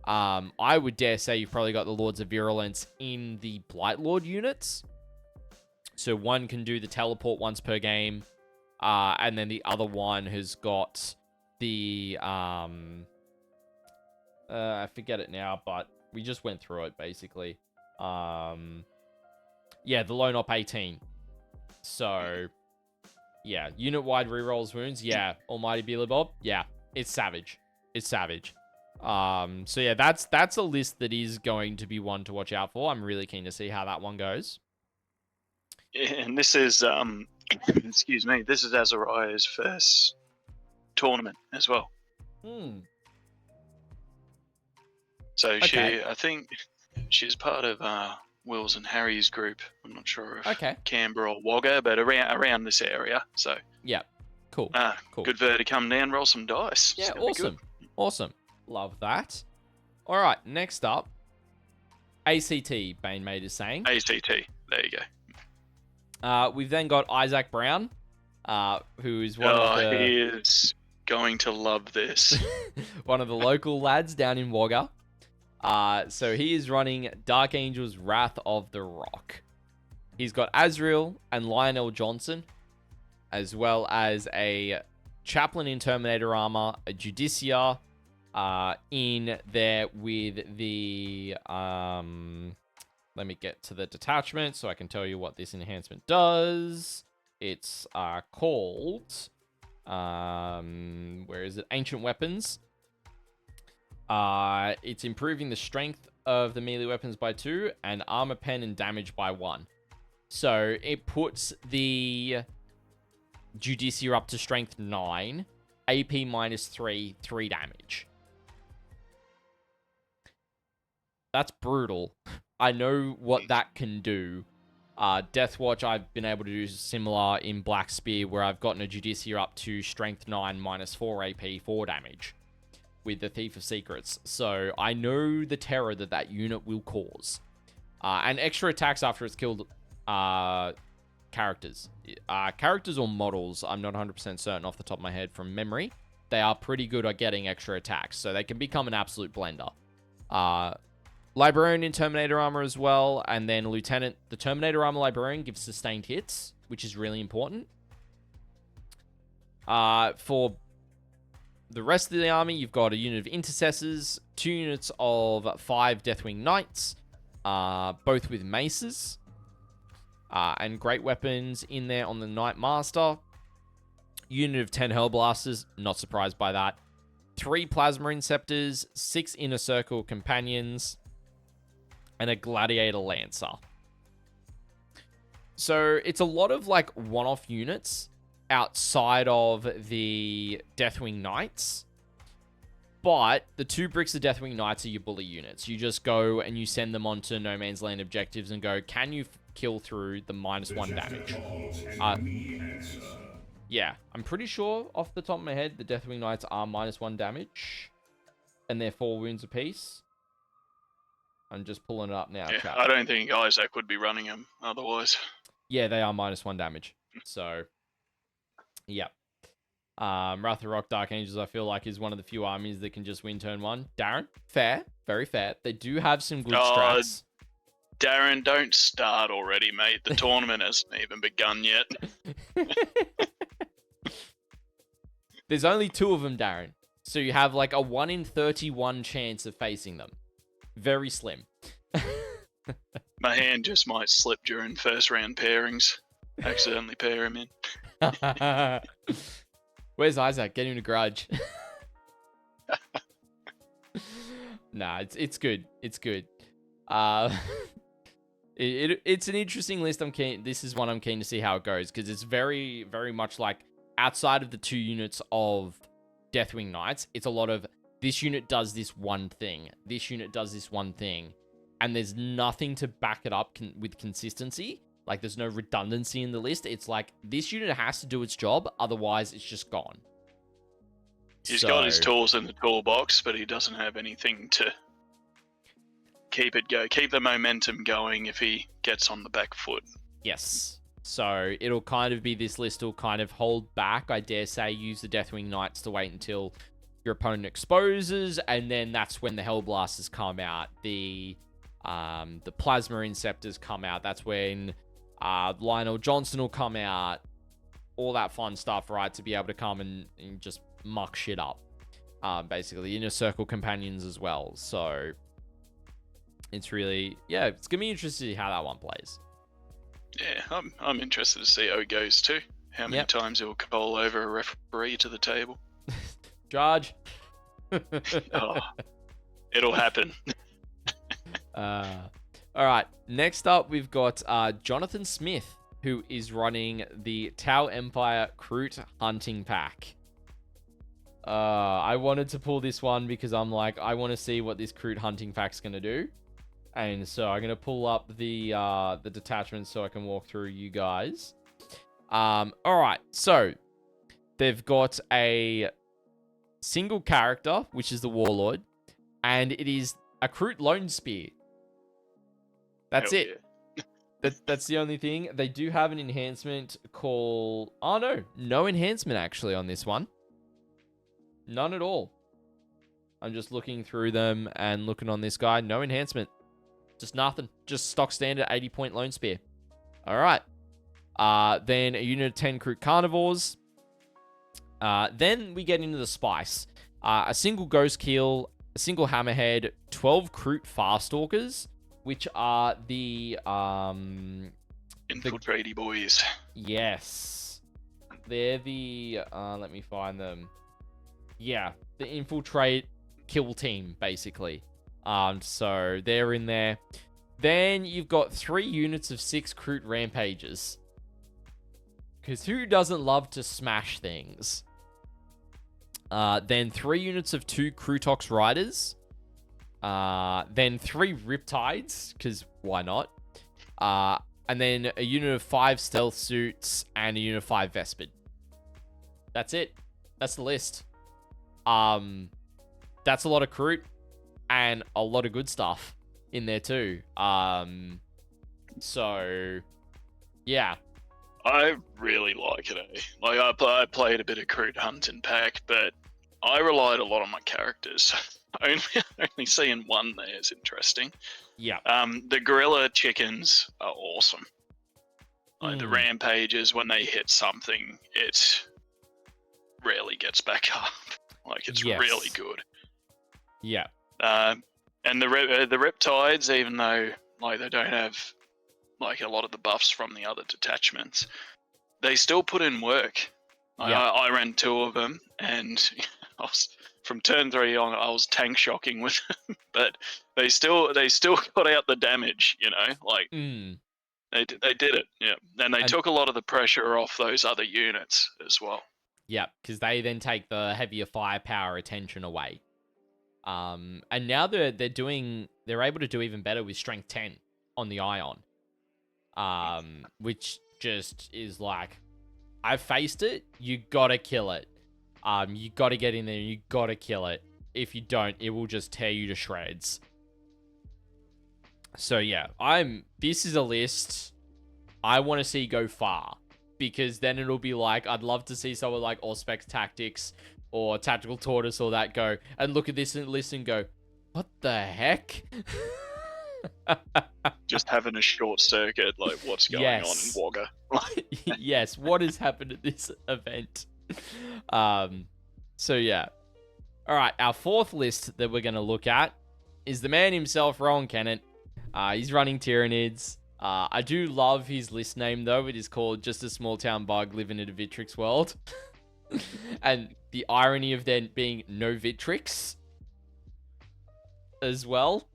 I would dare say you've probably got the Lords of Virulence in the Blightlord units. So one can do the teleport once per game. And then the other one has got the... I forget it now, but we just went through it, basically. Yeah, the Lone Op 18. So, yeah, unit-wide rerolls wounds. Yeah, Almighty Beeler Bob. Yeah, it's savage. It's savage. So yeah, that's a list that is going to be one to watch out for. I'm really keen to see how that one goes. Yeah, and this is excuse me, this is Azariah's first tournament as well. So Okay. I think she's part of Will's and Harry's group. I'm not sure if Canberra or Wagga, but around this area. So yeah, cool. Cool. Good for her to come down, roll some dice. Yeah, awesome. Awesome. Love that. All right, next up, ACT, Banemate is saying. ACT, there you go. We've then got Isaac Brown, who is one of the... he is going to love this. One of the local lads down in Wagga. So he is running Dark Angel's Wrath of the Rock. He's got Azrael and Lionel Johnson, as well as a Chaplain in Terminator armor, a Judicia, in there with the, let me get to the detachment so I can tell you what this enhancement does. It's called, where is it? Ancient Weapons. It's improving the strength of the melee weapons by 2 and armor pen and damage by 1. So it puts the Judicia up to strength 9, AP minus 3, 3 damage. That's brutal. I know what that can do. Deathwatch, I've been able to do similar in Black Spear, where I've gotten a Judicia up to strength 9 minus 4 AP, 4 damage with the Thief of Secrets. So I know the terror that unit will cause. And extra attacks after it's killed characters. Characters or models, I'm not 100% certain off the top of my head from memory. They are pretty good at getting extra attacks, so they can become an absolute blender. Librarian in Terminator armor as well, and then Lieutenant. The Terminator armor Librarian gives sustained hits, which is really important. For the rest of the army, you've got a unit of Intercessors, 2 units of 5 Deathwing Knights, both with maces, and great weapons in there on the Knight Master. Unit of 10 Hellblasters, not surprised by that. 3 Plasma Inceptors, 6 Inner Circle Companions, and a Gladiator Lancer. So it's a lot of like one-off units outside of the Deathwing Knights. But the 2 bricks of Deathwing Knights are your bully units. You just go and you send them onto No Man's Land objectives and go, can you kill through the -1 damage? Yeah, I'm pretty sure off the top of my head, the Deathwing Knights are -1 damage. And they're 4 wounds apiece. I'm just pulling it up now, Yeah, chat. I don't think Isaac would be running him otherwise. Yeah, they are -1 damage. So, yeah. Wrath of Rock Dark Angels, I feel like, is one of the few armies that can just win turn 1. Darren, fair. Very fair. They do have some good strats. Darren, don't start already, mate. The tournament hasn't even begun yet. There's only 2 of them, Darren. So you have like a 1 in 31 chance of facing them. Very slim. My hand just might slip during first round pairings. Accidentally pair him in. Where's Isaac? Get him to grudge. Nah, it's good. It's good. It's an interesting list. I'm keen. This is one I'm keen to see how it goes, because it's very, very much like outside of the 2 units of Deathwing Knights, it's a lot of this unit does this one thing. This unit does this one thing. And there's nothing to back it up with consistency. Like, there's no redundancy in the list. It's like, this unit has to do its job, otherwise it's just gone. He's got his tools in the toolbox, but he doesn't have anything to keep the momentum going if he gets on the back foot. Yes. So it'll kind of be, this list will kind of hold back, I dare say, use the Deathwing Knights to wait until your opponent exposes, and then that's when the Hellblasters come out. The Plasma Inceptors come out. That's when Lionel Johnson will come out. All that fun stuff, right? To be able to come and just muck shit up. Basically, Inner Circle Companions as well. So it's really, yeah, it's going to be interesting to see how that one plays. Yeah, I'm interested to see how it goes too. How many times he'll call over a referee to the table. Judge. Oh, it'll happen. All right. Next up, we've got Jonathan Smith, who is running the Tau Empire Kroot Hunting Pack. I wanted to pull this one because I'm like, I want to see what this Kroot Hunting Pack's going to do. And so I'm going to pull up the detachments so I can walk through you guys. All right. So they've got a single character, which is the Warlord, and it is a Kroot Lone Spear. That's Hell it. Yeah. That's the only thing. They do have an enhancement called... Oh, no enhancement actually on this one. None at all. I'm just looking through them and looking on this guy. No enhancement. Just nothing. Just stock standard 80-point Lone Spear. All right. Then a unit of 10 Kroot Carnivores. Then we get into the Spice. A single Ghost Keel, a single Hammerhead, 12 Kroot Farstalkers, which are the... Infiltrate boys. Yes. They're the... let me find them. Yeah, the Infiltrate kill team, basically. So they're in there. Then you've got 3 units of 6 Kroot Rampages. Because who doesn't love to smash things? Then 3 units of 2 Krutox Riders. Then 3 Riptides, because why not? And then a unit of 5 Stealth Suits and a unit of 5 Vespid. That's it. That's the list. That's a lot of Kroot and a lot of good stuff in there too. So yeah. I really like it, eh? Like, I played a bit of Kroot Hunting Pack, but I relied a lot on my characters. Only seeing one there is interesting. Yeah. The Gorilla Chickens are awesome. Like, the Rampages, when they hit something, it rarely gets back up. Like, it's really good. Yeah. And the Riptides, even though, like, they don't have, like, a lot of the buffs from the other detachments, they still put in work. I ran 2 of them, and I was, from turn 3 on, I was tank shocking with them, but they still got out the damage, you know, like, they did it, yeah. And they took a lot of the pressure off those other units as well. Yeah, because they then take the heavier firepower attention away. And now they're able to do even better with strength 10 on the Ion. Which just is like, I've faced it, you gotta kill it. You gotta get in there, you gotta kill it. If you don't, it will just tear you to shreds. So yeah, this is a list I want to see go far, because then it'll be like, I'd love to see someone like Allspec Tactics or Tactical Tortoise or that go and look at this list and go, what the heck? Just having a short circuit, like what's going on in Wagga. Yes, what has happened at this event? So yeah. All right, our fourth list that we're going to look at is the man himself, Rowan Kennett. He's running Tyranids. I do love his list name, though. It is called Just a Small Town Bug Living in a Vitrix World. And the irony of there being no Vitrix as well.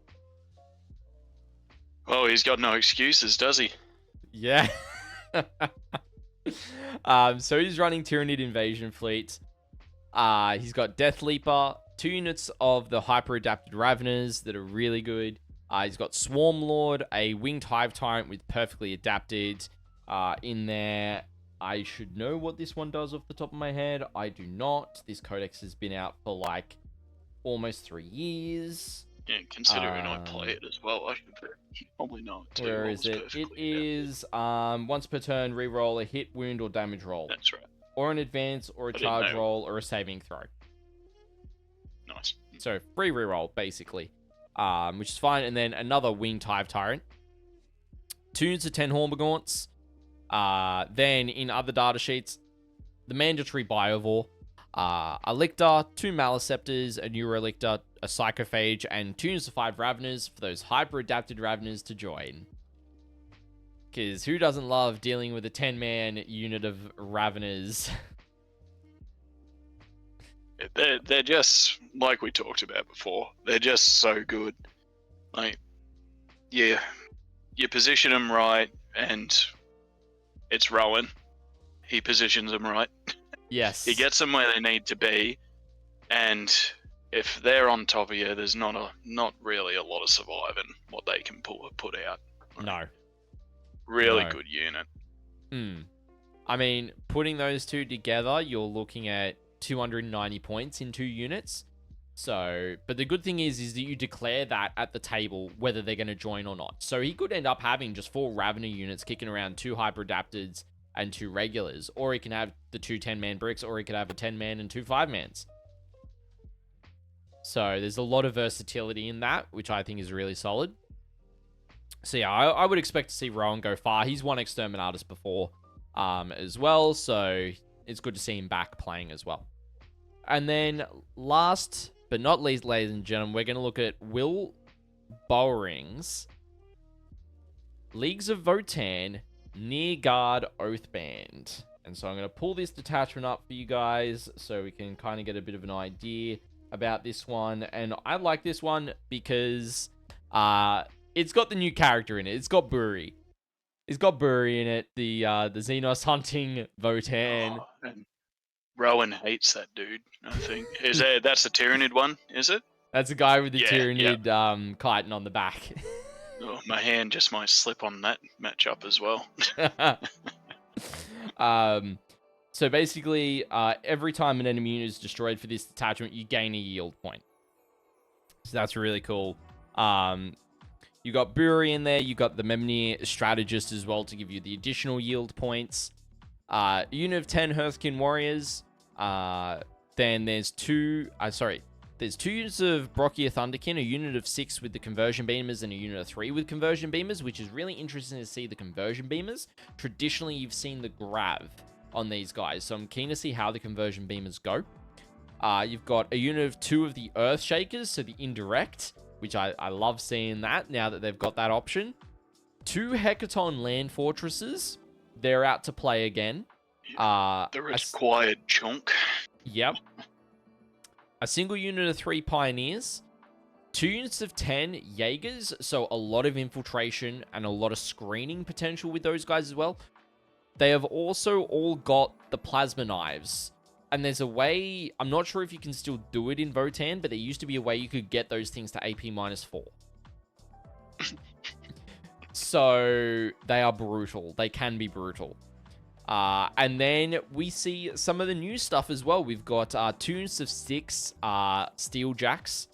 Oh, he's got no excuses, does he? Yeah. So he's running Tyranid Invasion Fleet. He's got Death Leaper, 2 units of the hyper-adapted Raveners that are really good. He's got Swarm Lord, a Winged Hive Tyrant with perfectly adapted in there. I should know what this one does off the top of my head. I do not. This codex has been out for like almost 3 years. Yeah, considering I play it as well, I should probably know it too. Where is it? It is once per turn, reroll a hit, wound, or damage roll. That's right. Or an advance, or a charge roll, or a saving throw. Nice. So free reroll, basically. Which is fine. And then another Winged Hive Tyrant. 2 units of 10 Hormagaunts. Then in other data sheets, the mandatory Biovore. A Lictor, 2 Maliceptors, a Neurolictor, a Psychophage, and 2 units of 5 Raveners for those hyper-adapted Raveners to join. Because who doesn't love dealing with a 10-man unit of Raveners? They're just, like we talked about before, they're just so good. Like, yeah, you position them right, and it's Rowan. He positions them right. Yes. He gets them where they need to be, and if they're on top of you, there's not really a lot of surviving what they can put out. Like, no. Really good unit. I mean, putting those two together, you're looking at 290 points in 2 units. So, but the good thing is that you declare that at the table whether they're going to join or not. So he could end up having just 4 Ravener units kicking around, 2 hyper adapteds and 2 regulars, or he can have the 2 10-man bricks, or he could have a 10-man and 2 5-mans. So there's a lot of versatility in that, which I think is really solid. So yeah, I would expect to see Rowan go far. He's won Exterminatus before as well, so it's good to see him back playing as well. And then last but not least, ladies and gentlemen, we're going to look at Will Bowering's Leagues of Votann Near Guard Oathband. And so I'm going to pull this detachment up for you guys so we can kind of get a bit of an idea about this one. And I like this one because it's got the new character in it. It's got Buri. It's got Buri in it, the Xenos hunting Votann. Oh, and Rowan hates that dude, I think. That's the Tyranid one, is it? That's a guy with the Tyranid chitin on the back. Oh, my hand just might slip on that matchup as well. So basically, every time an enemy unit is destroyed for this detachment, you gain a yield point. So that's really cool. You got Buri in there. You got the Memnir Strategist as well to give you the additional yield points. A unit of 10 Hearthkin Warriors. Then there's 2 units of Brockia Thunderkin, a unit of 6 with the Conversion Beamers, and a unit of 3 with Conversion Beamers, which is really interesting to see the Conversion Beamers. Traditionally, you've seen the Grav on these guys, so I'm keen to see how the Conversion Beamers go. You've got a unit of 2 of the Earth Shakers, so the Indirect, which I love seeing that now that they've got that option. 2 Hecaton Land Fortresses. They're out to play again. The required chunk. Yep. A single unit of 3 Pioneers. 2 units of 10 Jaegers. So a lot of infiltration and a lot of screening potential with those guys as well. They have also all got the Plasma Knives. And there's a way, I'm not sure if you can still do it in Votann, but there used to be a way you could get those things to AP -4. So they are brutal. They can be brutal. And then we see some of the new stuff as well. We've got 2 units of 6 Steel Jacks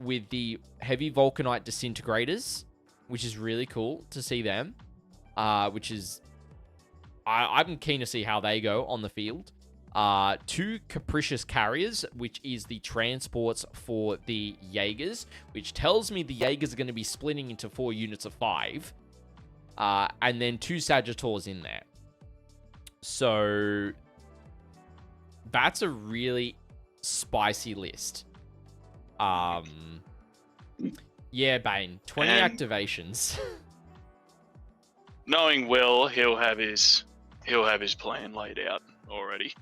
with the Heavy Vulcanite Disintegrators. which is really cool to see them. Which is, I'm keen to see how they go on the field. 2 capricious carriers, which is the transports for the Jaegers, which tells me the Jaegers are going to be splitting into 4 units of 5. And then 2 Sagitors in there. So that's a really spicy list. Yeah, Bane, 20 And activations. knowing Will, he'll have his plan laid out already.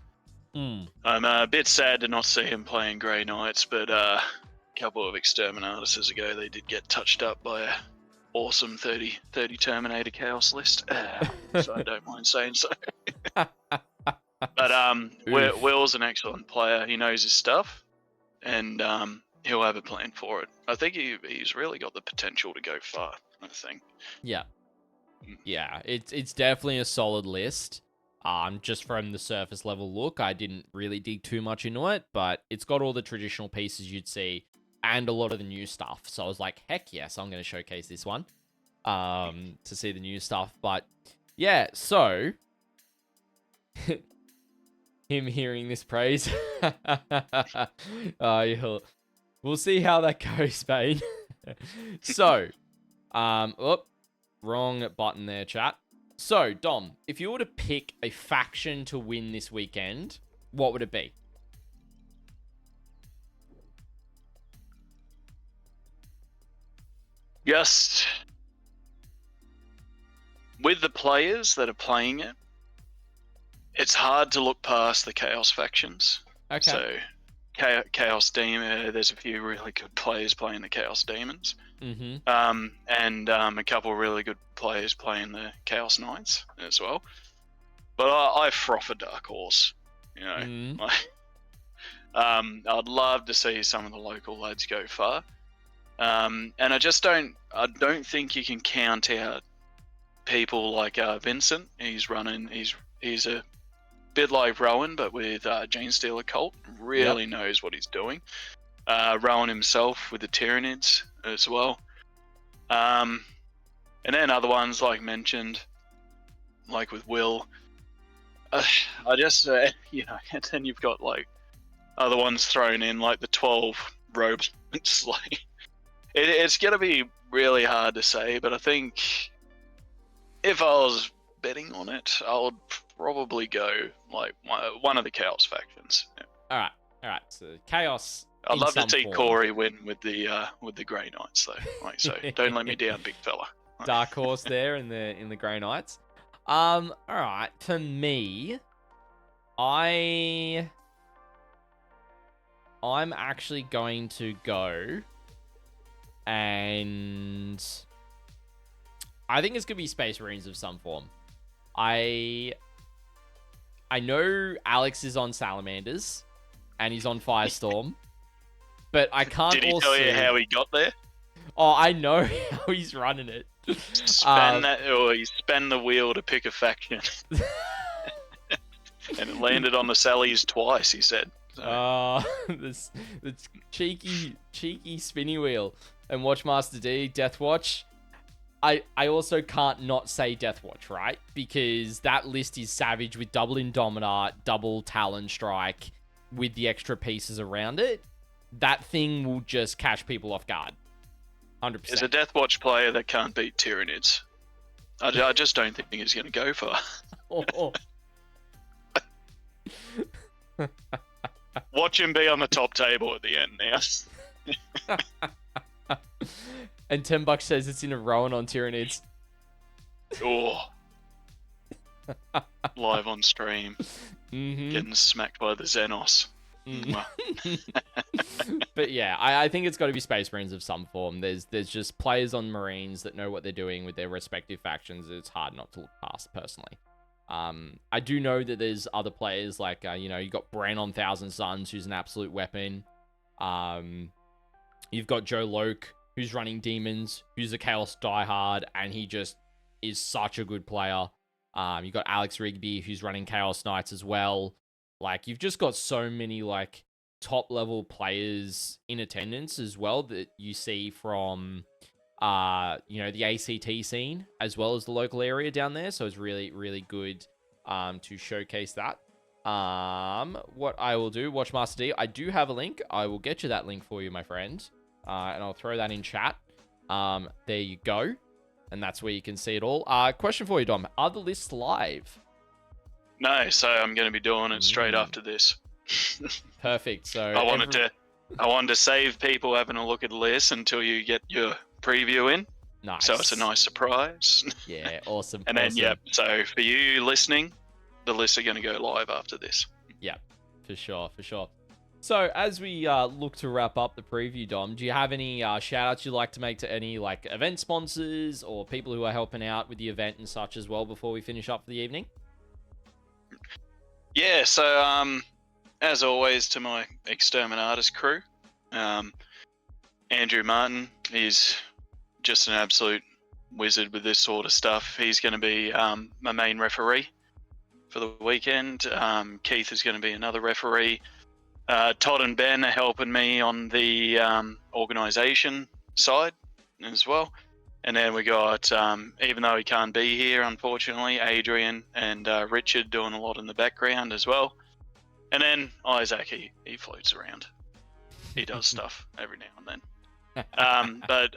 I'm a bit sad to not see him playing Grey Knights, but a couple of Exterminatuses ago, they did get touched up by a awesome 30 Terminator Chaos list. So I don't mind saying so. But Will's an excellent player. He knows his stuff, and he'll have a plan for it. I think he's really got the potential to go far, I think. Yeah. Yeah, it's definitely a solid list. Just from the surface level look, I didn't really dig too much into it, but it's got all the traditional pieces you'd see and a lot of the new stuff. So I was like, heck yes, I'm going to showcase this one to see the new stuff. But yeah, so him hearing this praise, we'll see how that goes, Bane. So, wrong button there, chat. So, Dom, if you were to pick a faction to win this weekend, what would it be? Just with the players that are playing it, it's hard to look past the Chaos factions. Okay. So, Chaos Demon, there's a few really good players playing the Chaos Demons. Mm-hmm. And a couple of really good players playing the Chaos Knights as well. But I froth a Dark Horse, you know. I'd love to see some of the local lads go far. And I don't think you can count out people like Vincent. He's a bit like Rowan, but with Genestealer Cult. Really knows what he's doing. Rowan himself with the Tyranids as well. And then other ones like mentioned, like with Will. I just, you know, and then you've got like other ones thrown in, like the 12 robes. It's like, it's going to be really hard to say, but I think if I was betting on it, I would probably go like one of the Chaos factions. Yeah. All right. So Chaos. I'd love to see form. Corey win with the Grey Knights though. Like, so don't let me down, big fella. Dark Horse there in the Grey Knights. All right. For me, I'm actually going to go, and I think it's gonna be Space Marines of some form. I know Alex is on Salamanders, and he's on Firestorm, but I can't. Did he tell you how he got there? Oh, I know how he's running it. Spin he spun the wheel to pick a faction, and it landed on the Sallies twice. He said. So. This cheeky spinny wheel. And Watchmaster D, Deathwatch. I also can't not say Deathwatch, right? Because that list is savage with double Indomitar, double Talon Strike, with the extra pieces around it. That thing will just catch people off guard. 100%. There's a Deathwatch player that can't beat Tyranids. I just don't think he's going to go far. Watch him be on the top table at the end now. And $10 says it's in a Rowan on Tyranids. Oh. Live on stream. Mm-hmm. Getting smacked by the Xenos. But yeah, I think it's got to be Space Marines of some form. There's just players on Marines that know what they're doing with their respective factions. It's hard not to look past, personally. I do know that there's other players like, you got Bran on Thousand Suns, who's an absolute weapon. You've got Joe Loke, who's running Demons, who's a Chaos diehard, and he just is such a good player. You've got Alex Rigby, who's running Chaos Knights as well. Like, you've just got so many, like, top-level players in attendance as well that you see from you know, the ACT scene as well as the local area down there. So it's really, really good to showcase that. What I will do, Watchmaster D, I do have a link. I will get you that link for you, my friend. And I'll throw that in chat. There you go. And that's where you can see it all. Question for you, Dom. Are the lists live? No, so I'm going to be doing it straight after this. Perfect. So I wanted to save people having a look at the list until you get your preview in. Nice. So it's a nice surprise. Yeah, awesome. And then, awesome. yeah, so for you listening, the lists are going to go live after this. Yeah, for sure, for sure. So as we look to wrap up the preview, Dom, do you have any shout-outs you'd like to make to any like event sponsors or people who are helping out with the event and such as well before we finish up for the evening? Yeah, so as always, to my Exterminatus crew, Andrew Martin is just an absolute wizard with this sort of stuff. He's going to be my main referee for the weekend. Keith is going to be another referee. Todd and Ben are helping me on the organisation side as well. And then we got, even though he can't be here, unfortunately, Adrian and Richard doing a lot in the background as well. And then Isaac, he floats around. He does stuff every now and then. But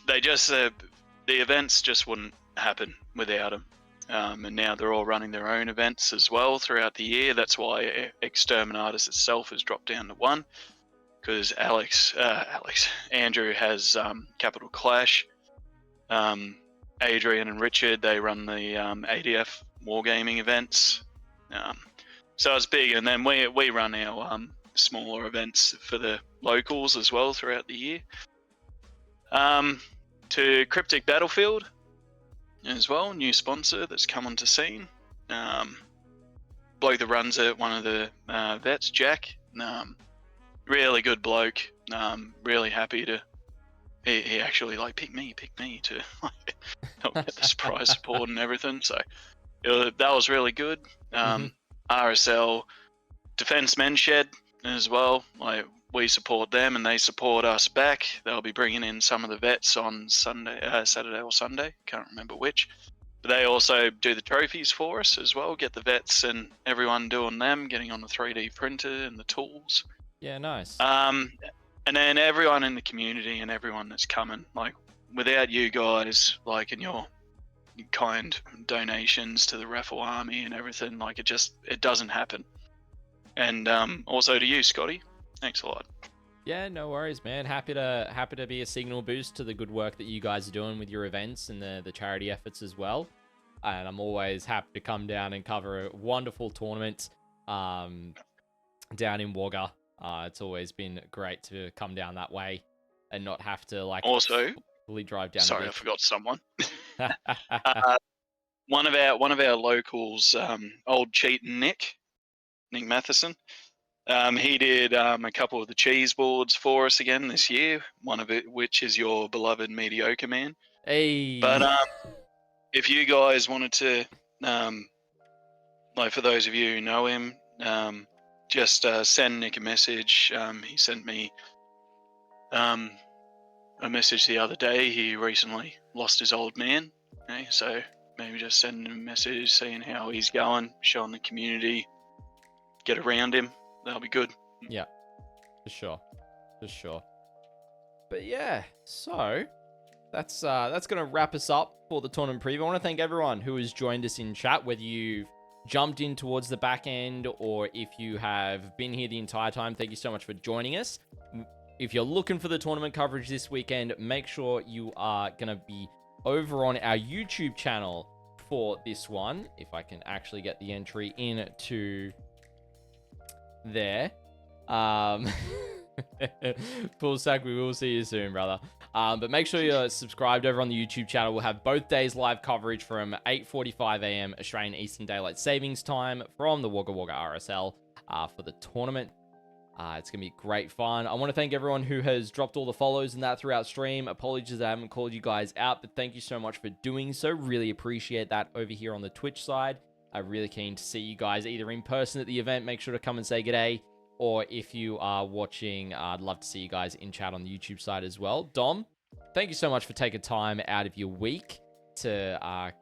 they just, the events just wouldn't happen without him. And now they're all running their own events as well throughout the year. That's why Exterminatus itself has dropped down to 1. Because Andrew has Capital Clash. Adrian and Richard, they run the ADF Wargaming events. So it's big, and then we run our smaller events for the locals as well throughout the year. To Cryptic Battlefield as well, new sponsor that's come onto scene. Bloke that runs it, one of the vets, Jack. Really good bloke. Really happy to. He actually picked me to help get the surprise support and everything. So that was really good. RSL Defence Men Shed as well. We support them and they support us back. They'll be bringing in some of the vets on Saturday or Sunday. Can't remember which. But they also do the trophies for us as well. Get the vets and everyone doing them, getting on the 3D printer and the tools. Yeah, nice. And then everyone in the community and everyone that's coming, without you guys, and your kind donations to the Raffle army and everything, it doesn't happen. And also to you, Scotty, thanks a lot. Yeah, no worries, man. Happy to be a signal boost to the good work that you guys are doing with your events and the charity efforts as well. And I'm always happy to come down and cover a wonderful tournament down in Wagga. It's always been great to come down that way and not have to also fully drive down. Sorry, I forgot someone. One of our locals, old cheating Nick Matheson. He did a couple of the cheese boards for us again this year. One of it, which is your beloved Mediocre Man. Hey. But if you guys wanted to, for those of you who know him, just send Nick a message. He sent me a message the other day. He recently lost his old man. Okay? So maybe just send him a message, seeing how he's going, showing the community, get around him. That'll be good. Yeah, for sure. But yeah, so that's gonna wrap us up for the tournament preview. I want to thank everyone who has joined us in chat, whether you've jumped in towards the back end or if you have been here the entire time. Thank you so much for joining us. If you're looking for the tournament coverage this weekend, make sure you are gonna be over on our YouTube channel for this one. If I can actually get the entry into there. Full stack, we will see you soon, brother. But make sure you're subscribed over on the YouTube channel. We'll have both days live coverage from 8:45 a.m. Australian Eastern Daylight Savings Time from the Wagga Wagga RSL for the tournament. It's going to be great fun. I want to thank everyone who has dropped all the follows and that throughout stream. Apologies I haven't called you guys out, but thank you so much for doing so. Really appreciate that over here on the Twitch side. I'm really keen to see you guys either in person at the event. Make sure to come and say g'day. Or if you are watching, I'd love to see you guys in chat on the YouTube side as well. Dom, thank you so much for taking time out of your week to,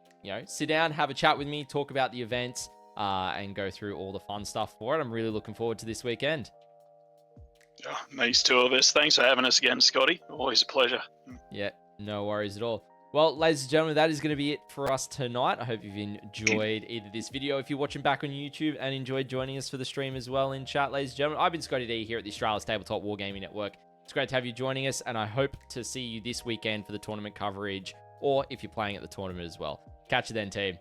sit down, have a chat with me, talk about the event, and go through all the fun stuff for it. I'm really looking forward to this weekend. Oh, these two of us. Thanks for having us again, Scotty. Always a pleasure. Yeah, no worries at all. Well, ladies and gentlemen, that is going to be it for us tonight. I hope you've enjoyed either this video, if you're watching back on YouTube, and enjoyed joining us for the stream as well in chat, ladies and gentlemen. I've been ScottyD here at the Australia's Tabletop Wargaming Network. It's great to have you joining us, and I hope to see you this weekend for the tournament coverage, or if you're playing at the tournament as well. Catch you then, team.